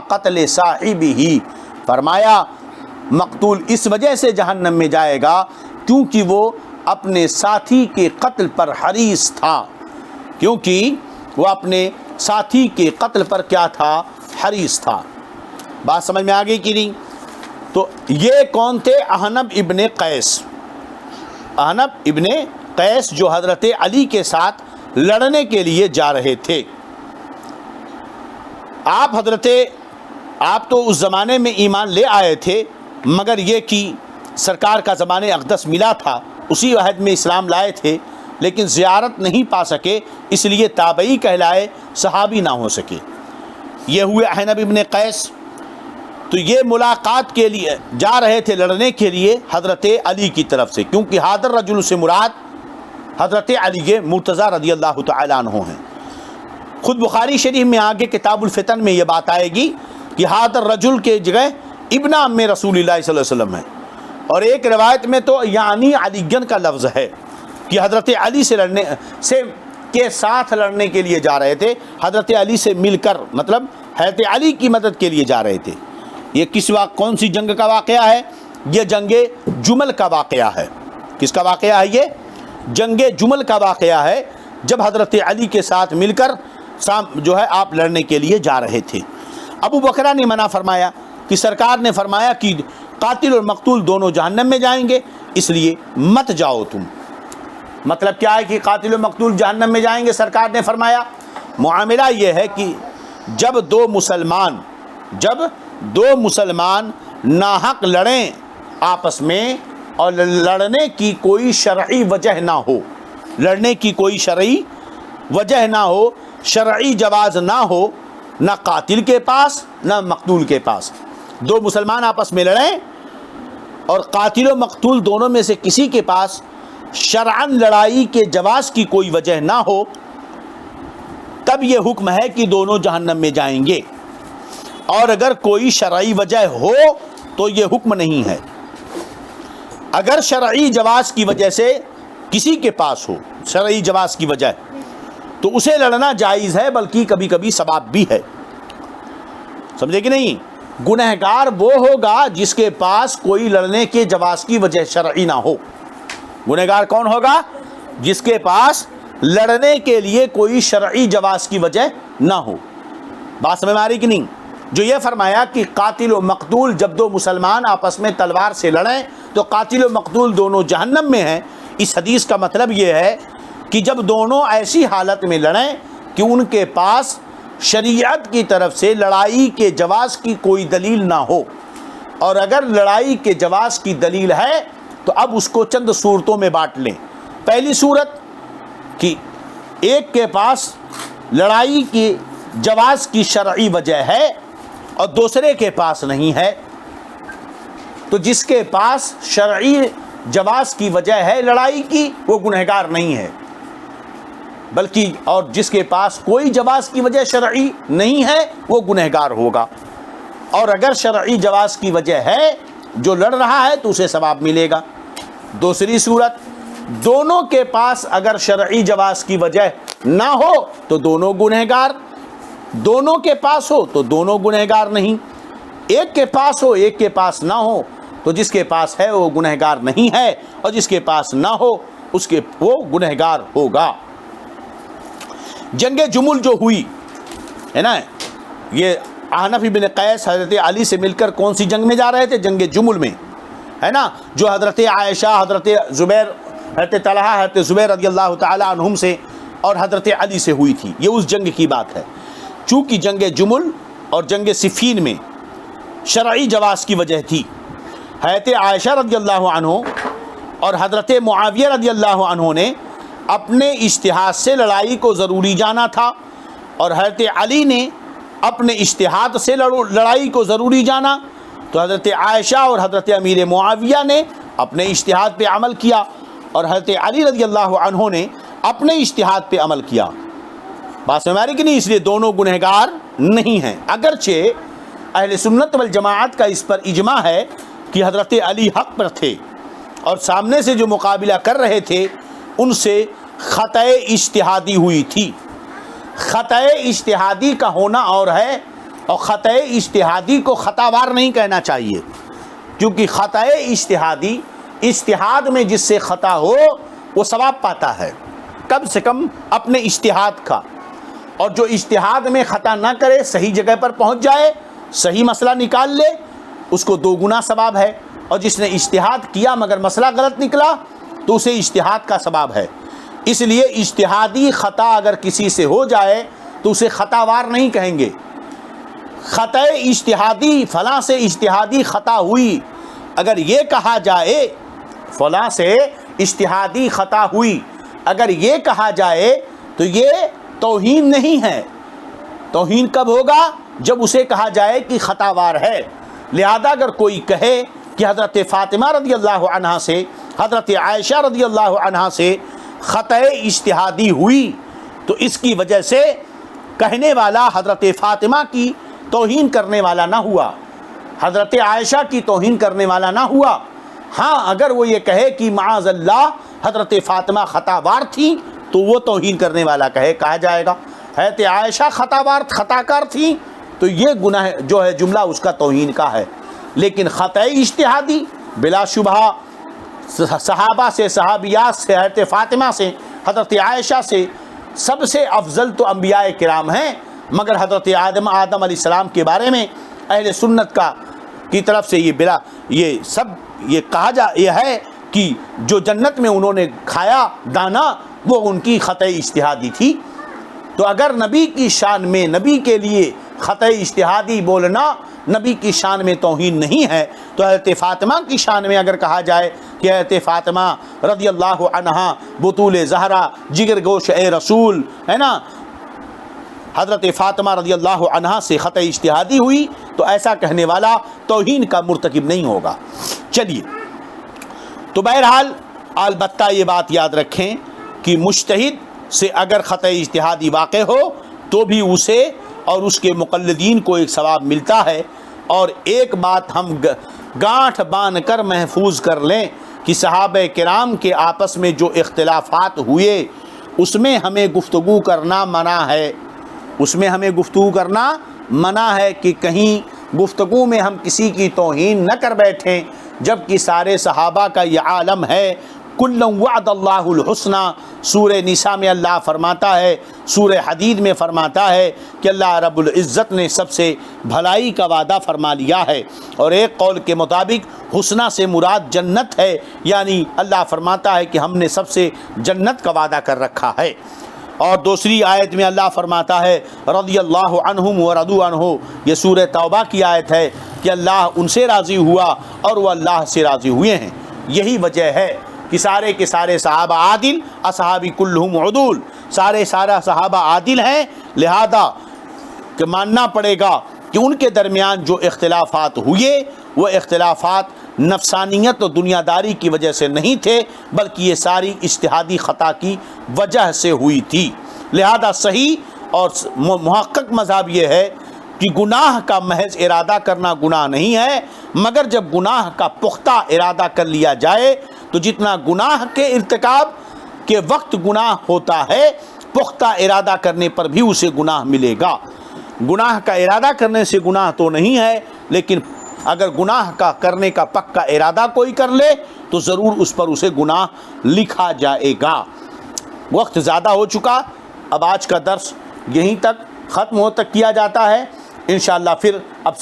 قتل صاحبہ، فرمایا مقتول اس وجہ سے جہنم میں جائے گا کیونکہ وہ اپنے ساتھی کے قتل پر حریص تھا، کیونکہ وہ اپنے ساتھی کے قتل پر کیا تھا؟ حریص تھا۔ بات سمجھ میں آ گئی کہ نہیں؟ تو یہ کون تھے؟ احنف ابن قیس، احنف ابن قیس جو حضرت علی کے ساتھ لڑنے کے لیے جا رہے تھے۔ آپ تو اس زمانے میں ایمان لے آئے تھے، مگر یہ کہ سرکار کا زمانے اقدس ملا تھا، اسی عہد میں اسلام لائے تھے، لیکن زیارت نہیں پا سکے، اس لیے تابعی کہلائے، صحابی نہ ہو سکے۔ یہ ہوئے احنف ابن قیس۔ تو یہ ملاقات کے لیے جا رہے تھے لڑنے کے لیے حضرت علی کی طرف سے، کیونکہ ھذا الرجل سے مراد حضرت علی مرتضیٰ رضی اللہ تعالیٰ عنہ ہیں۔ خود بخاری شریف میں آگے کتاب الفتن میں یہ بات آئے گی کہ ھذا الرجل کے جگہ ابن عم رسول اللہ صلی اللہ علیہ وسلم ہے، اور ایک روایت میں تو یعنی علی کا لفظ ہے کہ حضرت علی کے ساتھ لڑنے کے لیے جا رہے تھے، حضرت علی سے مل کر، مطلب حضرت علی کی مدد کے لیے جا رہے تھے۔ یہ کون سی جنگ کا واقعہ ہے؟ یہ جنگ جمل کا واقعہ ہے۔ کس کا واقعہ ہے؟ یہ جنگ جمل کا واقعہ ہے، جب حضرت علی کے ساتھ مل کر جو ہے آپ لڑنے کے لیے جا رہے تھے۔ ابو بکرہ نے منع فرمایا کہ سرکار نے فرمایا کہ قاتل اور مقتول دونوں جہنم میں جائیں گے، اس لیے مت جاؤ تم۔ مطلب کیا ہے کہ قاتل و مقتول جہنم میں جائیں گے؟ سرکار نے فرمایا معاملہ یہ ہے کہ جب دو مسلمان ناحق لڑیں آپس میں اور لڑنے کی کوئی شرعی وجہ نہ ہو، لڑنے کی کوئی شرعی وجہ نہ ہو، شرعی جواز نہ ہو، نہ قاتل کے پاس نہ مقتول کے پاس، دو مسلمان آپس میں لڑیں اور قاتل و مقتول دونوں میں سے کسی کے پاس شرعاً لڑائی کے جواز کی کوئی وجہ نہ ہو، تب یہ حکم ہے کہ دونوں جہنم میں جائیں گے، اور اگر کوئی شرعی وجہ ہو تو یہ حکم نہیں ہے۔ اگر شرعی جواز کی وجہ سے کسی کے پاس ہو، شرعی جواز کی وجہ، تو اسے لڑنا جائز ہے، بلکہ کبھی کبھی ثواب بھی ہے، سمجھے کہ نہیں؟ گنہگار وہ ہوگا جس کے پاس کوئی لڑنے کے جواز کی وجہ شرعی نہ ہو۔ گنہگار کون ہوگا؟ جس کے پاس لڑنے کے لیے کوئی شرعی جواز کی وجہ نہ ہو۔ بات سمجھ میں آ رہی کہ نہیں؟ جو یہ فرمایا کہ قاتل و مقتول جب دو مسلمان آپس میں تلوار سے لڑیں تو قاتل و مقتول دونوں جہنم میں ہیں، اس حدیث کا مطلب یہ ہے کہ جب دونوں ایسی حالت میں لڑیں کہ ان کے پاس شریعت کی طرف سے لڑائی کے جواز کی کوئی دلیل نہ ہو، اور اگر لڑائی کے جواز کی دلیل ہے تو اب اس کو چند صورتوں میں بانٹ لیں۔ پہلی صورت کہ ایک کے پاس لڑائی کی جواز کی شرعی وجہ ہے اور دوسرے کے پاس نہیں ہے، تو جس کے پاس شرعی جواز کی وجہ ہے لڑائی کی وہ گنہگار نہیں ہے، بلکہ اور جس کے پاس کوئی جواز کی وجہ شرعی نہیں ہے وہ گنہگار ہوگا، اور اگر شرعی جواز کی وجہ ہے جو لڑ رہا ہے تو اسے ثواب ملے گا۔ دوسری صورت، دونوں کے پاس اگر شرعی جواز کی وجہ نہ ہو تو دونوں گنہگار، دونوں کے پاس ہو تو دونوں گنہگار نہیں، ایک کے پاس ہو ایک کے پاس نہ ہو تو جس کے پاس ہے وہ گنہگار نہیں ہے، اور جس کے پاس نہ ہو وہ گنہگار ہوگا۔ جنگ جمل جو ہوئی ہے نا، یہ احنف بن قیس حضرت علی سے مل کر کون سی جنگ میں جا رہے تھے؟ جنگ جمل میں، ہے نا، جو حضرت عائشہ، حضرت زبیر، حضرت طلحہ، حضرت زبیر رضی اللہ تعالی عنہم سے اور حضرت علی سے ہوئی تھی، یہ اس جنگ کی بات ہے۔ چونکہ جنگ جمل اور جنگ صفین میں شرعی جواز کی وجہ تھی، حضرت عائشہ رضی اللہ عنہ اور حضرت معاویہ رضی اللہ عنہ نے اپنے اجتہاد سے لڑائی کو ضروری جانا تھا، اور حضرت علی نے اپنے اجتہاد سے لڑائی کو ضروری جانا، تو حضرت عائشہ اور حضرت امیر معاویہ نے اپنے اجتہاد پہ عمل کیا، اور حضرت علی رضی اللہ عنہ نے اپنے اجتہاد پہ عمل کیا۔ بات سمجھ آ رہی کہ نہیں؟ اس لیے دونوں گنہگار نہیں ہیں، اگرچہ اہل سنت والجماعت کا اس پر اجماع ہے کہ حضرت علی حق پر تھے، اور سامنے سے جو مقابلہ کر رہے تھے ان سے خطأ اجتہادی ہوئی تھی۔ خطأ اجتہادی کا ہونا اور ہے، اور خطأ اجتہادی کو خطا وار نہیں کہنا چاہیے، کیونکہ خطأ اجتہادی اجتہاد میں جس سے خطا ہو وہ ثواب پاتا ہے، کم سے کم اپنے اجتہاد کا، اور جو اجتہاد میں خطا نہ کرے، صحیح جگہ پر پہنچ جائے، صحیح مسئلہ نکال لے، اس کو 2 گنا ثواب ہے، اور جس نے اجتہاد کیا مگر مسئلہ غلط نکلا تو اسے اجتہاد کا ثواب ہے۔ اس لیے اجتہادی خطا اگر کسی سے ہو جائے تو اسے خطا وار نہیں کہیں گے۔ خطأ اجتہادی، فلاں سے اجتہادی خطا ہوئی، اگر یہ کہا جائے فلاں سے اجتہادی خطا ہوئی، اگر یہ کہا جائے تو یہ توہین نہیں ہے۔ توہین کب ہوگا؟ جب اسے کہا جائے کہ خطا وار ہے۔ لہذا اگر کوئی کہے کہ حضرت فاطمہ رضی اللہ عنہا سے، حضرت عائشہ رضی اللہ عنہا سے خطأ اجتہادی ہوئی، تو اس کی وجہ سے کہنے والا حضرت فاطمہ کی توہین کرنے والا نہ ہوا، حضرت عائشہ کی توہین کرنے والا نہ ہوا۔ ہاں اگر وہ یہ کہے کہ معاذ اللہ حضرت فاطمہ خطا وار تھی تو وہ توہین کرنے والا کہا جائے گا۔ حضرت عائشہ خطا کار تھی تو یہ گناہ جو ہے جملہ اس کا توہین کا ہے۔ لیکن خطأ اجتہادی بلا شبہ صحابہ سے، صحابیات سے، حضرت فاطمہ سے، حضرت عائشہ سے سب سے افضل تو انبیاء کرام ہیں، مگر حضرت آدم علیہ السلام کے بارے میں اہل سنت کی طرف سے یہ کہا یہ ہے کہ جو جنت میں انہوں نے کھایا دانا وہ ان کی خطأ اجتہادی تھی۔ تو اگر نبی کی شان میں، نبی کے لیے خطأ اجتہادی بولنا نبی کی شان میں توہین نہیں ہے، تو حضرت فاطمہ کی شان میں اگر کہا جائے کہ حضرت فاطمہ رضی اللہ عنہا بطول زہرا جگر گوش اے رسول ہے نا، حضرت فاطمہ رضی اللہ عنہا سے خطأ اجتہادی ہوئی، تو ایسا کہنے والا توہین کا مرتکب نہیں ہوگا۔ چلیے، تو بہرحال البتہ یہ بات یاد رکھیں کہ مجتہد سے اگر خطأ اجتہادی واقع ہو تو بھی اسے اور اس کے مقلدین کو ایک ثواب ملتا ہے۔ اور ایک بات ہم گانٹھ باندھ کر محفوظ کر لیں کہ صحابہ کرام کے آپس میں جو اختلافات ہوئے اس میں ہمیں گفتگو کرنا منع ہے، اس میں ہمیں گفتگو کرنا منع ہے کہ کہیں گفتگو میں ہم کسی کی توہین نہ کر بیٹھیں، جبکہ سارے صحابہ کا یہ عالم ہے۔ کُلًّا وعد اللہ الحسنی، سورہ نساء میں اللہ فرماتا ہے، سورہ حدید میں فرماتا ہے کہ اللہ رب العزت نے سب سے بھلائی کا وعدہ فرما لیا ہے، اور ایک قول کے مطابق حسنہ سے مراد جنت ہے، یعنی اللہ فرماتا ہے کہ ہم نے سب سے جنت کا وعدہ کر رکھا ہے۔ اور دوسری آیت میں اللہ فرماتا ہے رضی اللہ عنہم ورضوا عنہ، یہ سورہ توبہ کی آیت ہے کہ اللہ ان سے راضی ہوا اور وہ اللہ سے راضی ہوئے ہیں۔ یہی وجہ ہے کہ سارے کے سارے صحابہ عادل، اصحابی کلہم عدول، سارے صحابہ عادل ہیں، لہذا کہ ماننا پڑے گا کہ ان کے درمیان جو اختلافات ہوئے وہ اختلافات نفسانیت و دنیا داری کی وجہ سے نہیں تھے، بلکہ یہ ساری اجتہادی خطا کی وجہ سے ہوئی تھی۔ لہذا صحیح اور محقق مذہب یہ ہے کہ گناہ کا محض ارادہ کرنا گناہ نہیں ہے، مگر جب گناہ کا پختہ ارادہ کر لیا جائے تو جتنا گناہ کے ارتکاب کے وقت گناہ ہوتا ہے، پختہ ارادہ کرنے پر بھی اسے گناہ ملے گا۔ گناہ کا ارادہ کرنے سے گناہ تو نہیں ہے، لیکن اگر گناہ کا کرنے کا پکا ارادہ کوئی کر لے تو ضرور اس پر اسے گناہ لکھا جائے گا۔ وقت زیادہ ہو چکا، اب آج کا درس یہیں تک ختم کیا جاتا ہے، انشاءاللہ پھر اب